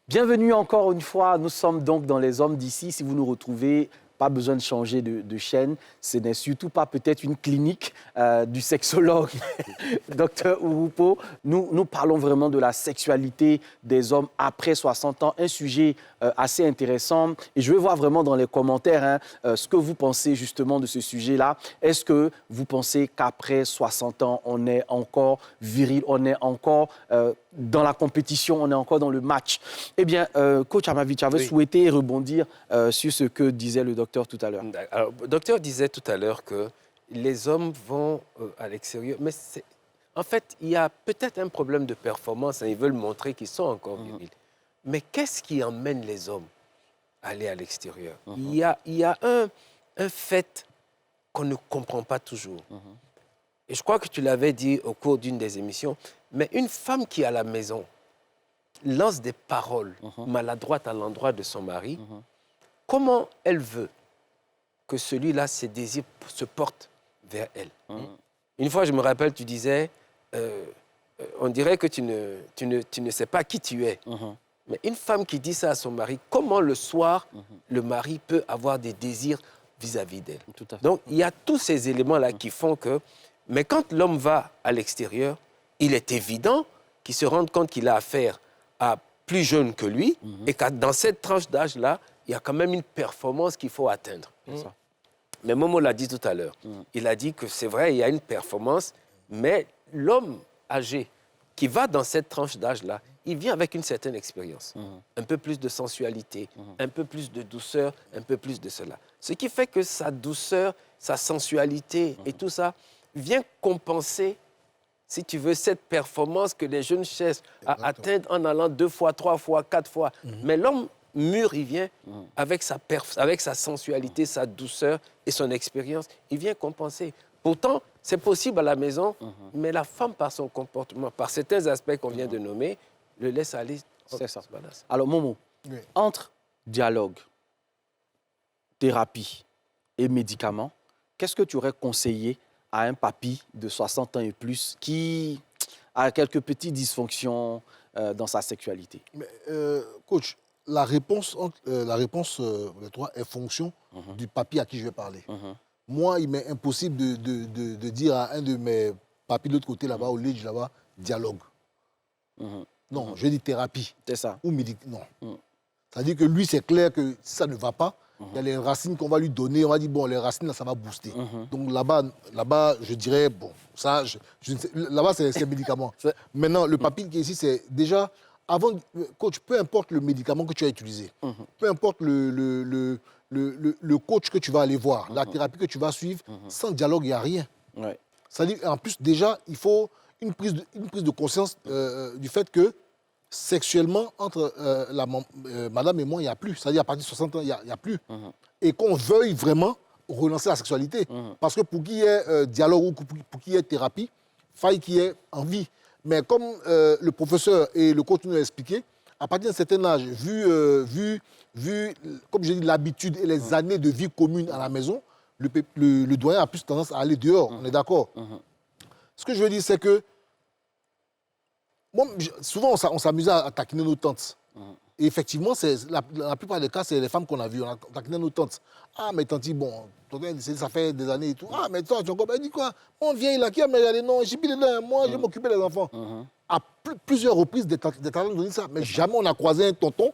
Bienvenue encore une fois, nous sommes donc dans Les Hommes d'ici. Si vous nous retrouvez, pas besoin de changer de chaîne. Ce n'est surtout pas peut-être une clinique du sexologue Dr Urupo. Nous parlons vraiment de la sexualité des hommes après 60 ans, un sujet assez intéressant. Et je veux voir vraiment dans les commentaires ce que vous pensez justement de ce sujet-là. Est-ce que vous pensez qu'après 60 ans, on est encore viril, on est encore dans la compétition, on est encore dans le match? Eh bien, coach Amavi, tu avais souhaité rebondir sur ce que disait le docteur tout à l'heure. Alors, le docteur disait tout à l'heure que les hommes vont à l'extérieur, mais en fait, il y a peut-être un problème de performance, ils veulent montrer qu'ils sont encore virils. Mais qu'est-ce qui emmène les hommes à aller à l'extérieur? Il y a un fait qu'on ne comprend pas toujours. Et je crois que tu l'avais dit au cours d'une des émissions, mais une femme qui, à la maison, lance des paroles maladroites à l'endroit de son mari, comment elle veut que celui-là, ses désirs se portent vers elle? Une fois, je me rappelle, tu disais, on dirait que tu ne sais pas qui tu es. Mais une femme qui dit ça à son mari, comment le soir, le mari peut avoir des désirs vis-à-vis d'elle? Tout à fait. Donc, il y a tous ces éléments-là qui font que... Mais quand l'homme va à l'extérieur, il est évident qu'il se rende compte qu'il a affaire à plus jeune que lui et que dans cette tranche d'âge-là, il y a quand même une performance qu'il faut atteindre. Ça. Mais Momo l'a dit tout à l'heure. Il a dit que c'est vrai, il y a une performance, mais l'homme âgé qui va dans cette tranche d'âge-là, il vient avec une certaine expérience. Un peu plus de sensualité, un peu plus de douceur, un peu plus de cela. Ce qui fait que sa douceur, sa sensualité et tout ça vient compenser, si tu veux, cette performance que les jeunes cherchent à atteindre en allant 2 fois, 3 fois, 4 fois. Mais l'homme mûr, il vient avec sa sensualité, sa douceur et son expérience, il vient compenser. Pourtant, c'est possible à la maison, mais la femme, par son comportement, par certains aspects qu'on vient de nommer, le laisse aller. C'est ça. Alors, Momo, entre dialogue, thérapie et médicaments, qu'est-ce que tu aurais conseillé à un papy de 60 ans et plus qui a quelques petites dysfonctions dans sa sexualité? Mais, coach, la réponse de toi est fonction du papy à qui je vais parler. Moi, il m'est impossible de dire à un de mes papys de l'autre côté, là-bas, au Lidge, là-bas, dialogue. Non, je dis thérapie. C'est ça. Ou médicament. Non. C'est-à-dire que lui, c'est clair que si ça ne va pas, il y a les racines qu'on va lui donner. On va dire, bon, les racines, là, ça va booster. Donc là-bas, je dirais, bon, ça, je ne sais- là-bas, c'est médicament. Maintenant, le papier qui est ici, c'est déjà, avant, coach, peu importe le médicament que tu as utilisé, peu importe le coach que tu vas aller voir, la thérapie que tu vas suivre, sans dialogue, il n'y a rien. Ouais. C'est-à-dire, en plus, déjà, il faut une prise de conscience du fait que sexuellement, entre madame et moi, il n'y a plus. C'est-à-dire, à partir de 60 ans, il n'y a plus. Et qu'on veuille vraiment relancer la sexualité. Parce que pour qu'il y ait dialogue ou pour qu'il y ait thérapie, il faille qu'il y ait envie. Mais comme le professeur et le coach nous l'ont expliqué, à partir d'un certain âge, vu comme j'ai dit, l'habitude et les années de vie commune à la maison, le doyen a plus tendance à aller dehors. On est d'accord. Ce que je veux dire, c'est que bon, souvent, on s'amusait à taquiner nos tantes. Et effectivement, la plupart des cas, c'est les femmes qu'on a vues. On a taquiné nos tantes. Ah, mais tanti, bon, ça fait des années et tout. Ah, mais toi, tu as encore. Elle dit quoi? Mon vieil là, qui a dit non, j'ai plus dedans, moi, je vais m'occuper des enfants. À plusieurs reprises, des talents nous ont dit ça. Mais jamais on a croisé un tonton.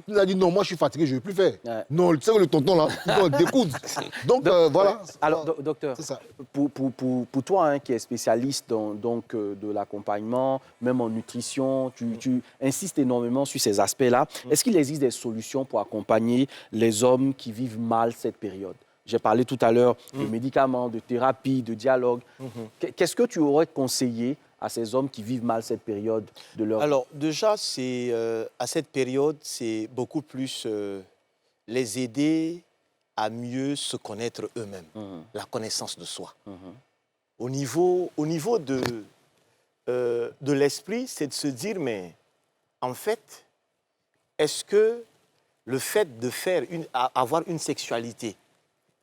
Il a dit non, moi, je suis fatigué, je ne vais plus faire. Ouais. Non, tu sais, le tonton là, il doit le découdre. Donc, voilà. Alors, docteur, C'est ça. pour toi hein, qui es spécialiste de l'accompagnement, même en nutrition, tu insistes énormément sur ces aspects-là. Est-ce qu'il existe des solutions pour accompagner les hommes qui vivent mal cette période? J'ai parlé tout à l'heure de médicaments, de thérapie, de dialogue. Qu'est-ce que tu aurais conseillé à ces hommes qui vivent mal cette période de leur vie? Alors, déjà, à cette période, c'est beaucoup plus les aider à mieux se connaître eux-mêmes, la connaissance de soi. Au niveau de l'esprit, c'est de se dire, mais en fait, est-ce que le fait de avoir une sexualité,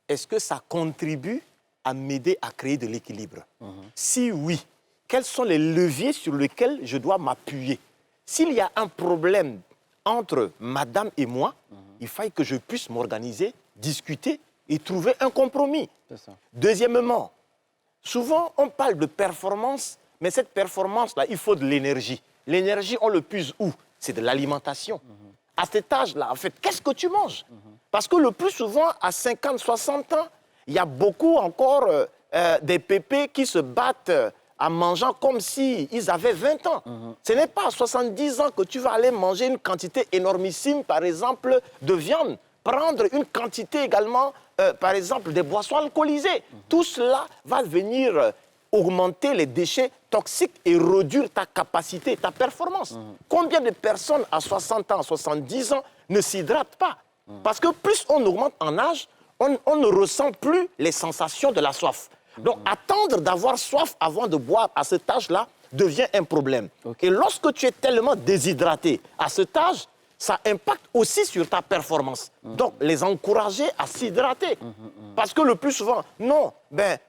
est-ce que ça contribue à m'aider à créer de l'équilibre? Si oui, quels sont les leviers sur lesquels je dois m'appuyer? S'il y a un problème entre madame et moi, il faille que je puisse m'organiser, discuter et trouver un compromis. C'est ça. Deuxièmement, souvent on parle de performance, mais cette performance-là, il faut de l'énergie. L'énergie, on le puise où? C'est de l'alimentation. À cet âge-là, en fait, qu'est-ce que tu manges? Parce que le plus souvent, à 50, 60 ans, il y a beaucoup encore des pépés qui se battent en mangeant comme s'ils avaient 20 ans. Ce n'est pas à 70 ans que tu vas aller manger une quantité énormissime, par exemple, de viande. Prendre une quantité également, par exemple, des boissons alcoolisées. Tout cela va venir augmenter les déchets toxiques et réduire ta capacité, ta performance. Combien de personnes à 60 ans, à 70 ans ne s'hydratent pas? Parce que plus on augmente en âge, on ne ressent plus les sensations de la soif. Donc, attendre d'avoir soif avant de boire à cet âge-là devient un problème. Et lorsque tu es tellement déshydraté à cet âge, ça impacte aussi sur ta performance. Donc, les encourager à s'hydrater. Parce que le plus souvent, non,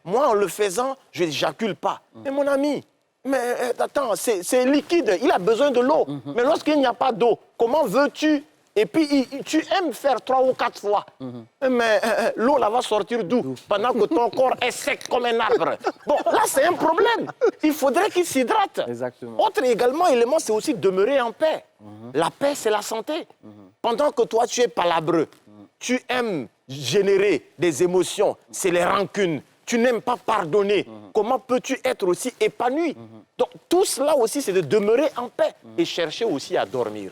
moi, en le faisant, je n'éjacule pas. Mais mon ami, mais attends, c'est liquide, il a besoin de l'eau. Mais lorsqu'il n'y a pas d'eau, comment veux-tu? Et puis, tu aimes faire 3 ou 4 fois. Mais l'eau, là, va sortir d'où? Pendant que ton corps est sec comme un arbre. Bon, là, c'est un problème. Il faudrait qu'il s'hydrate. Exactement. Autre également élément, c'est aussi demeurer en paix. La paix, c'est la santé. Pendant que toi, tu es palabreux, tu aimes générer des émotions, c'est les rancunes. Tu n'aimes pas pardonner. Comment peux-tu être aussi épanoui? Donc, tout cela aussi, c'est de demeurer en paix et chercher aussi à dormir.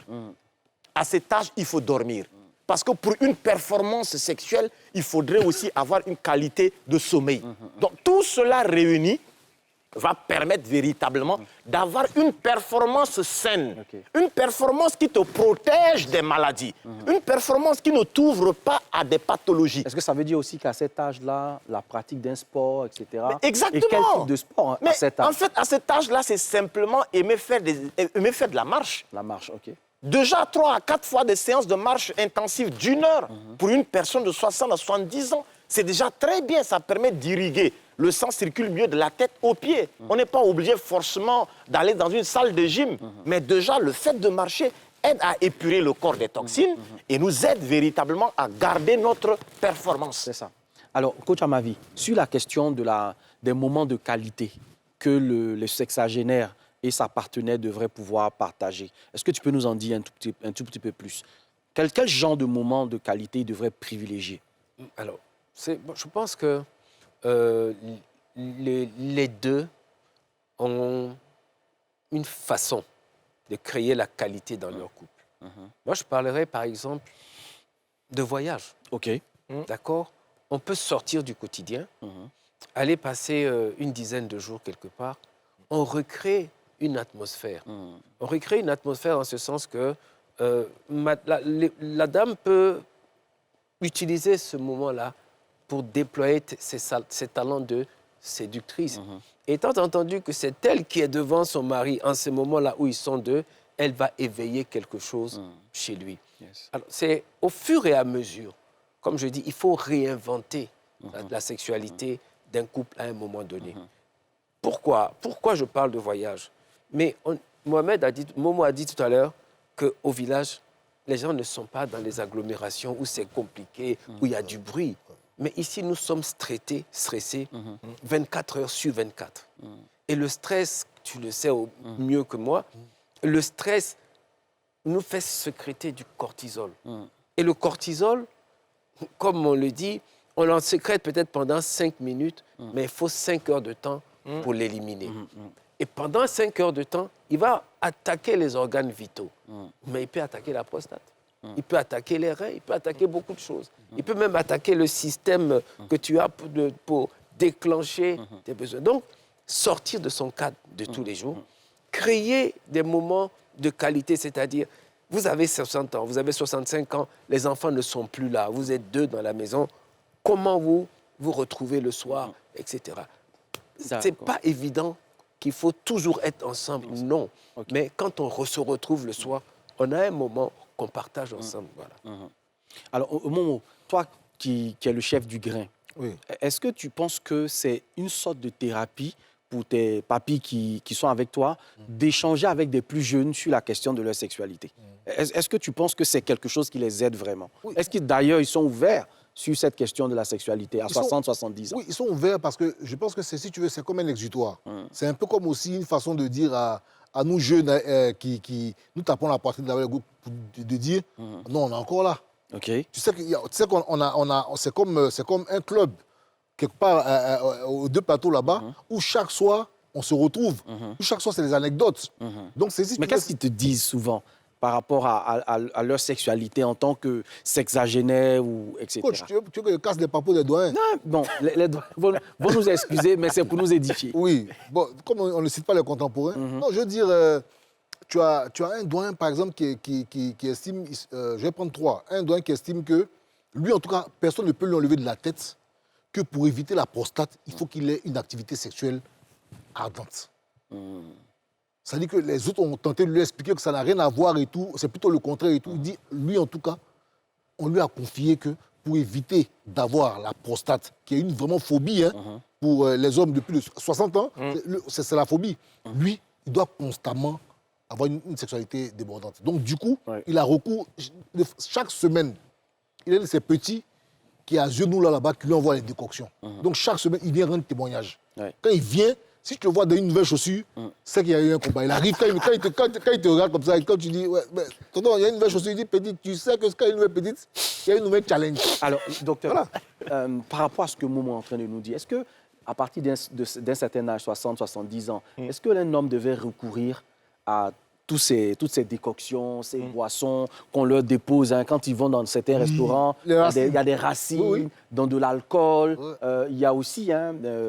À cet âge, il faut dormir. Parce que pour une performance sexuelle, il faudrait aussi avoir une qualité de sommeil. Donc tout cela réuni va permettre véritablement d'avoir une performance saine. Une performance qui te protège des maladies. Une performance qui ne t'ouvre pas à des pathologies. Est-ce que ça veut dire aussi qu'à cet âge-là, la pratique d'un sport, etc. Mais exactement. Et quel type de sport Mais à cet âge? en fait, à cet âge-là, c'est simplement aimer faire de la marche. La marche, OK. Déjà 3 à 4 fois des séances de marche intensive d'1 heure pour une personne de 60 à 70 ans, c'est déjà très bien. Ça permet d'irriguer. Le sang circule mieux de la tête aux pieds. On n'est pas obligé forcément d'aller dans une salle de gym. Mais déjà, le fait de marcher aide à épurer le corps des toxines et nous aide véritablement à garder notre performance. C'est ça. Alors, coach Amavi, sur la question des moments de qualité que le sexagénaire et sa partenaire devraient pouvoir partager, est-ce que tu peux nous en dire un tout petit peu plus? Quel genre de moment de qualité il devrait privilégier? Alors, je pense que les deux ont une façon de créer la qualité dans leur couple. Moi, je parlerais, par exemple, de voyage. OK. D'accord? On peut sortir du quotidien, aller passer une dizaine de jours quelque part. On recrée une atmosphère. On recrée une atmosphère en ce sens que la dame peut utiliser ce moment-là pour déployer ses talents de séductrice. Étant entendu que c'est elle qui est devant son mari en ce moment-là où ils sont deux, elle va éveiller quelque chose chez lui. Yes. Alors, c'est au fur et à mesure, comme je dis, il faut réinventer la sexualité d'un couple à un moment donné. Pourquoi je parle de voyage? Mais Momo a dit tout à l'heure qu'au village, les gens ne sont pas dans les agglomérations où c'est compliqué, où il y a du bruit. Mais ici, nous sommes stressés 24 heures sur 24. Et le stress, tu le sais mieux que moi, le stress nous fait sécréter du cortisol. Et le cortisol, comme on le dit, on l'en sécrète peut-être pendant 5 minutes, mais il faut 5 heures de temps pour l'éliminer. Et pendant 5 heures de temps, il va attaquer les organes vitaux. Mais il peut attaquer la prostate. Il peut attaquer les reins, il peut attaquer beaucoup de choses. Il peut même attaquer le système que tu as pour déclencher tes besoins. Donc, sortir de son cadre de tous les jours, créer des moments de qualité, c'est-à-dire, vous avez 60 ans, vous avez 65 ans, les enfants ne sont plus là, vous êtes deux dans la maison, comment vous retrouvez le soir, etc. Ce n'est pas évident qu'il faut toujours être ensemble, non. Okay. Mais quand on se retrouve le soir, on a un moment qu'on partage ensemble. Voilà. Alors, Momo, toi qui es le chef du grain, oui. Est-ce que tu penses que c'est une sorte de thérapie pour tes papis qui sont avec toi, d'échanger avec des plus jeunes sur la question de leur sexualité? Est-ce que tu penses que c'est quelque chose qui les aide vraiment? Oui. Est-ce que d'ailleurs, ils sont ouverts sur cette question de la sexualité à 60-70 ans? Oui, ils sont ouverts parce que je pense que si tu veux, c'est comme un exutoire. C'est un peu comme aussi une façon de dire à nous jeunes qui nous tapons la poitrine de dire non, on est encore là. Okay. Tu sais qu'on c'est comme un club quelque part aux deux plateaux là-bas où chaque soir on se retrouve, où chaque soir c'est des anecdotes. Donc mais qu'est-ce qu'ils te disent souvent par rapport à leur sexualité en tant que sexagénaire ou etc. Coach, tu veux que je casse les papous des doigts? Non, bon, les doigts vont nous excuser, mais c'est pour nous édifier. Oui, bon, comme on ne cite pas les contemporains, non, je veux dire, tu as un doyen, par exemple, qui estime, je vais prendre 3, un doyen qui estime que, lui, en tout cas, personne ne peut lui enlever de la tête que pour éviter la prostate, il faut qu'il ait une activité sexuelle ardente. Ça dit que les autres ont tenté de lui expliquer que ça n'a rien à voir et tout, c'est plutôt le contraire et tout. Il dit, lui en tout cas, on lui a confié que pour éviter d'avoir la prostate, qui est une vraiment phobie pour les hommes de plus de 60 ans, c'est la phobie. Lui, il doit constamment avoir une sexualité débordante. Donc du coup, il a recours, chaque semaine, il a de ses petits qui est à genoux là-bas, qui lui envoie les décoctions. Donc chaque semaine, il vient rendre témoignage. Quand il vient, si tu te vois dans une nouvelle chaussure, c'est qu'il y a eu un combat. Il arrive, quand il te regarde comme ça, et quand tu dis, ouais, mais, tonton, il y a une nouvelle chaussure, il dit, petite, tu sais que quand il y a une nouvelle petite, il y a une nouvelle challenge. Alors, docteur, par rapport à ce que Momo est en train de nous dire, est-ce qu'à partir d'un certain âge, 60, 70 ans, est-ce qu'un homme devait recourir à toutes ces décoctions, ces boissons qu'on leur dépose quand ils vont dans certains restaurants? Il y a des racines, dans de l'alcool. Il y a aussi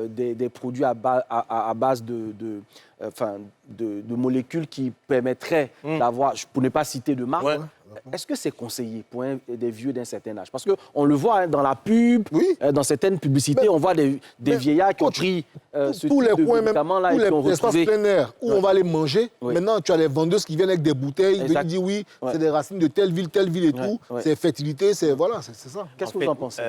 des produits à base de molécules qui permettraient d'avoir, pour ne pas citer de marque, est-ce que c'est conseillé pour des vieux d'un certain âge? Parce qu'on le voit dans la pub, dans certaines publicités, on voit des vieillards qui ont pris ce type de médicaments-là et qui ont retrouvé... plein air où on va aller manger. Maintenant, tu as les vendeuses qui viennent avec des bouteilles, ils disent oui, c'est des racines de telle ville et tout, c'est fertilité, c'est voilà, c'est ça. Qu'est-ce que vous en pensez?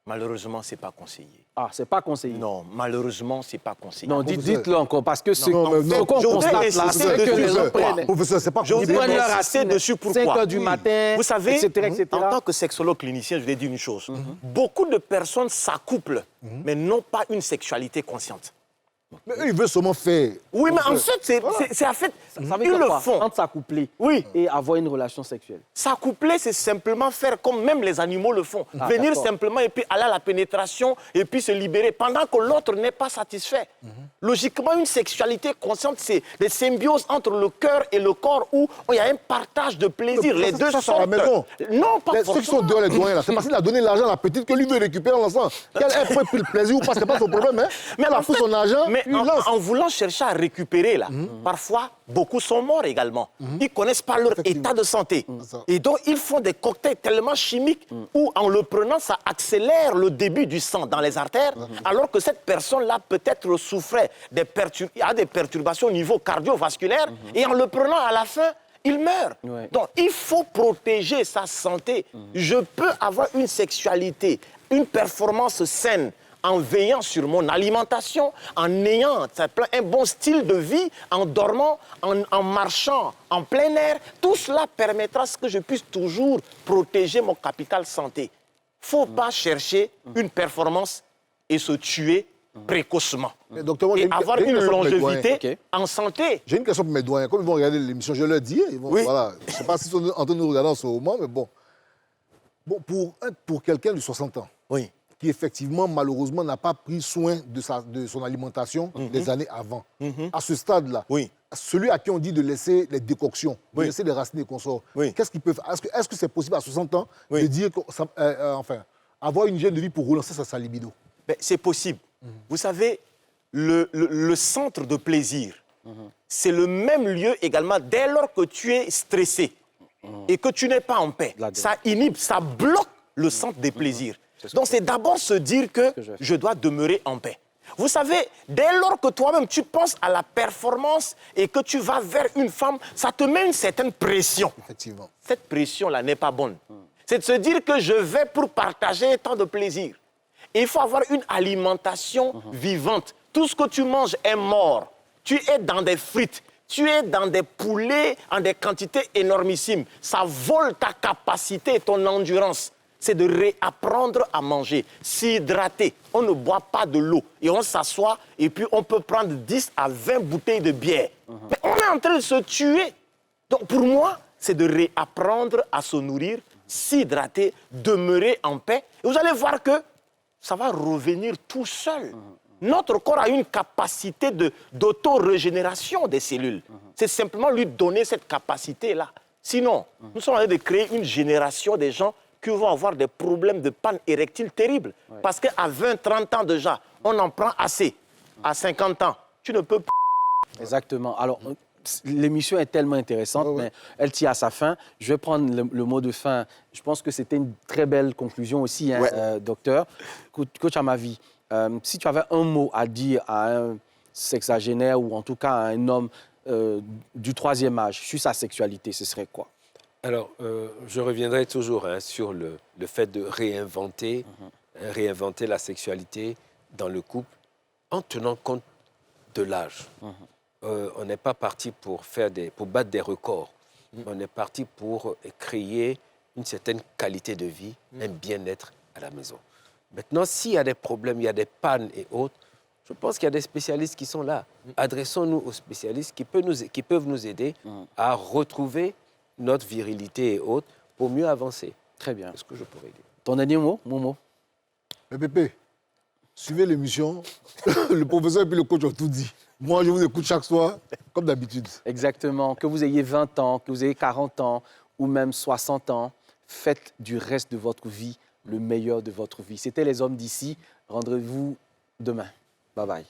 Malheureusement, ce n'est pas conseillé. Ah, c'est pas conseillé? Non, malheureusement, ce n'est pas conseillé. Non, dites-le encore, parce que ce qu'on constate là, c'est que les gens prennent... Professeur, c'est pas conseillé. Je voudrais insister dessus, pourquoi? 5 heures du matin, vous savez, etc. En tant que sexologue clinicien, je voulais dire une chose. Beaucoup de personnes s'accouplent, mais n'ont pas une sexualité consciente. Mais eux, ils veulent seulement faire. Oui, mais en fait, c'est en fait, Ça veut ils dire le quoi? font. Entre s'accoupler Oui. et avoir une relation sexuelle. S'accoupler, c'est simplement faire comme même les animaux le font. Ah, Venir d'accord. simplement et puis aller à la pénétration et puis se libérer pendant que l'autre n'est pas satisfait. Logiquement, une sexualité consciente, c'est des symbioses entre le cœur et le corps où il y a un partage de plaisir. Les deux ça, sont à la maison. Non, pas Ceux qui sont forcément. dehors, les doyens, là, c'est parce qu'il a donné l'argent à la petite que lui veut récupérer l'ensemble. Qu'elle ait pris le plaisir ou pas, c'est pas son problème. Hein. Mais Elle a en pris fait- son argent, mais il lance. en voulant chercher à récupérer, là, parfois, beaucoup sont morts également. Ils ne connaissent pas leur Effectivement. état de santé. Ça. Et donc, ils font des cocktails tellement chimiques où, en le prenant, ça accélère le début du sang dans les artères, alors que cette personne-là, peut-être, souffrait a des perturbations au niveau cardiovasculaire, et en le prenant, à la fin, il meurt. Ouais. Donc, il faut protéger sa santé. Je peux avoir une sexualité, une performance saine, en veillant sur mon alimentation, en ayant un bon style de vie, en dormant, en marchant en plein air. Tout cela permettra à ce que je puisse toujours protéger mon capital santé. Il ne faut pas chercher une performance et se tuer précocement. Mais docteur, moi, j'ai Et une- avoir j'ai une une question pour mes longévité doyens. en santé. J'ai une question pour mes doyens. Comme ils vont regarder l'émission, je leur dis, ils vont, Oui. voilà, je ne sais pas s'ils sont en train de nous regarder en ce moment, mais bon. Bon, pour quelqu'un de 60 ans, Oui. qui effectivement, malheureusement, n'a pas pris soin de son alimentation les années avant, à ce stade-là, Oui. celui à qui on dit de laisser les décoctions, de Oui. laisser les racines et consorts, Oui. qu'est-ce qu'ils peuvent faire? Est-ce que c'est possible à 60 ans Oui. de dire, enfin, avoir une hygiène de vie pour relancer sa libido? Ben, c'est possible. Vous savez, le centre de plaisir, c'est le même lieu également dès lors que tu es stressé et que tu n'es pas en paix. La dé- Ça inhibe, ça bloque le centre des plaisirs. Donc c'est d'abord se dire que je vais faire. je dois demeurer en paix. Vous savez, dès lors que toi-même tu penses à la performance et que tu vas vers une femme, ça te met une certaine pression. Effectivement. Cette pression-là n'est pas bonne. C'est de se dire que je vais pour partager tant de plaisir. Et il faut avoir une alimentation vivante. Tout ce que tu manges est mort. Tu es dans des frites, tu es dans des poulets en des quantités énormissimes. Ça vole ta capacité et ton endurance. C'est de réapprendre à manger, s'hydrater. On ne boit pas de l'eau et on s'assoit et puis on peut prendre 10 à 20 bouteilles de bière. Mais on est en train de se tuer. Donc pour moi, c'est de réapprendre à se nourrir, s'hydrater, demeurer en paix. Et vous allez voir que ça va revenir tout seul. Notre corps a une capacité d'auto-régénération des cellules. C'est simplement lui donner cette capacité-là. Sinon, nous sommes en train de créer une génération des gens qui vont avoir des problèmes de panne érectile terribles. Parce qu'à 20, 30 ans déjà, on en prend assez. À 50 ans, tu ne peux pas. Exactement. Alors, l'émission est tellement intéressante, mais elle tire à sa fin. Je vais prendre le mot de fin. Je pense que c'était une très belle conclusion aussi, hein, docteur. Coach Amavi, si tu avais un mot à dire à un sexagénaire ou en tout cas à un homme du troisième âge sur sa sexualité, ce serait quoi? Alors, je reviendrai toujours sur le fait de réinventer la sexualité dans le couple en tenant compte de l'âge. On n'est pas parti pour battre des records. On est parti pour créer une certaine qualité de vie, un bien-être à la maison. Maintenant, s'il y a des problèmes, il y a des pannes et autres, je pense qu'il y a des spécialistes qui sont là. Adressons-nous aux spécialistes qui peuvent nous aider à retrouver notre virilité et autres pour mieux avancer. Très bien. C'est ce que je pourrais dire. Ton dernier mot, mon mot? Mais Pépé, suivez l'émission. Le professeur et puis le coach ont tout dit. Moi, je vous écoute chaque soir, comme d'habitude. Exactement. Que vous ayez 20 ans, que vous ayez 40 ans ou même 60 ans, faites du reste de votre vie le meilleur de votre vie. C'était Les Hommes d'ici. Rendez-vous demain. Bye bye.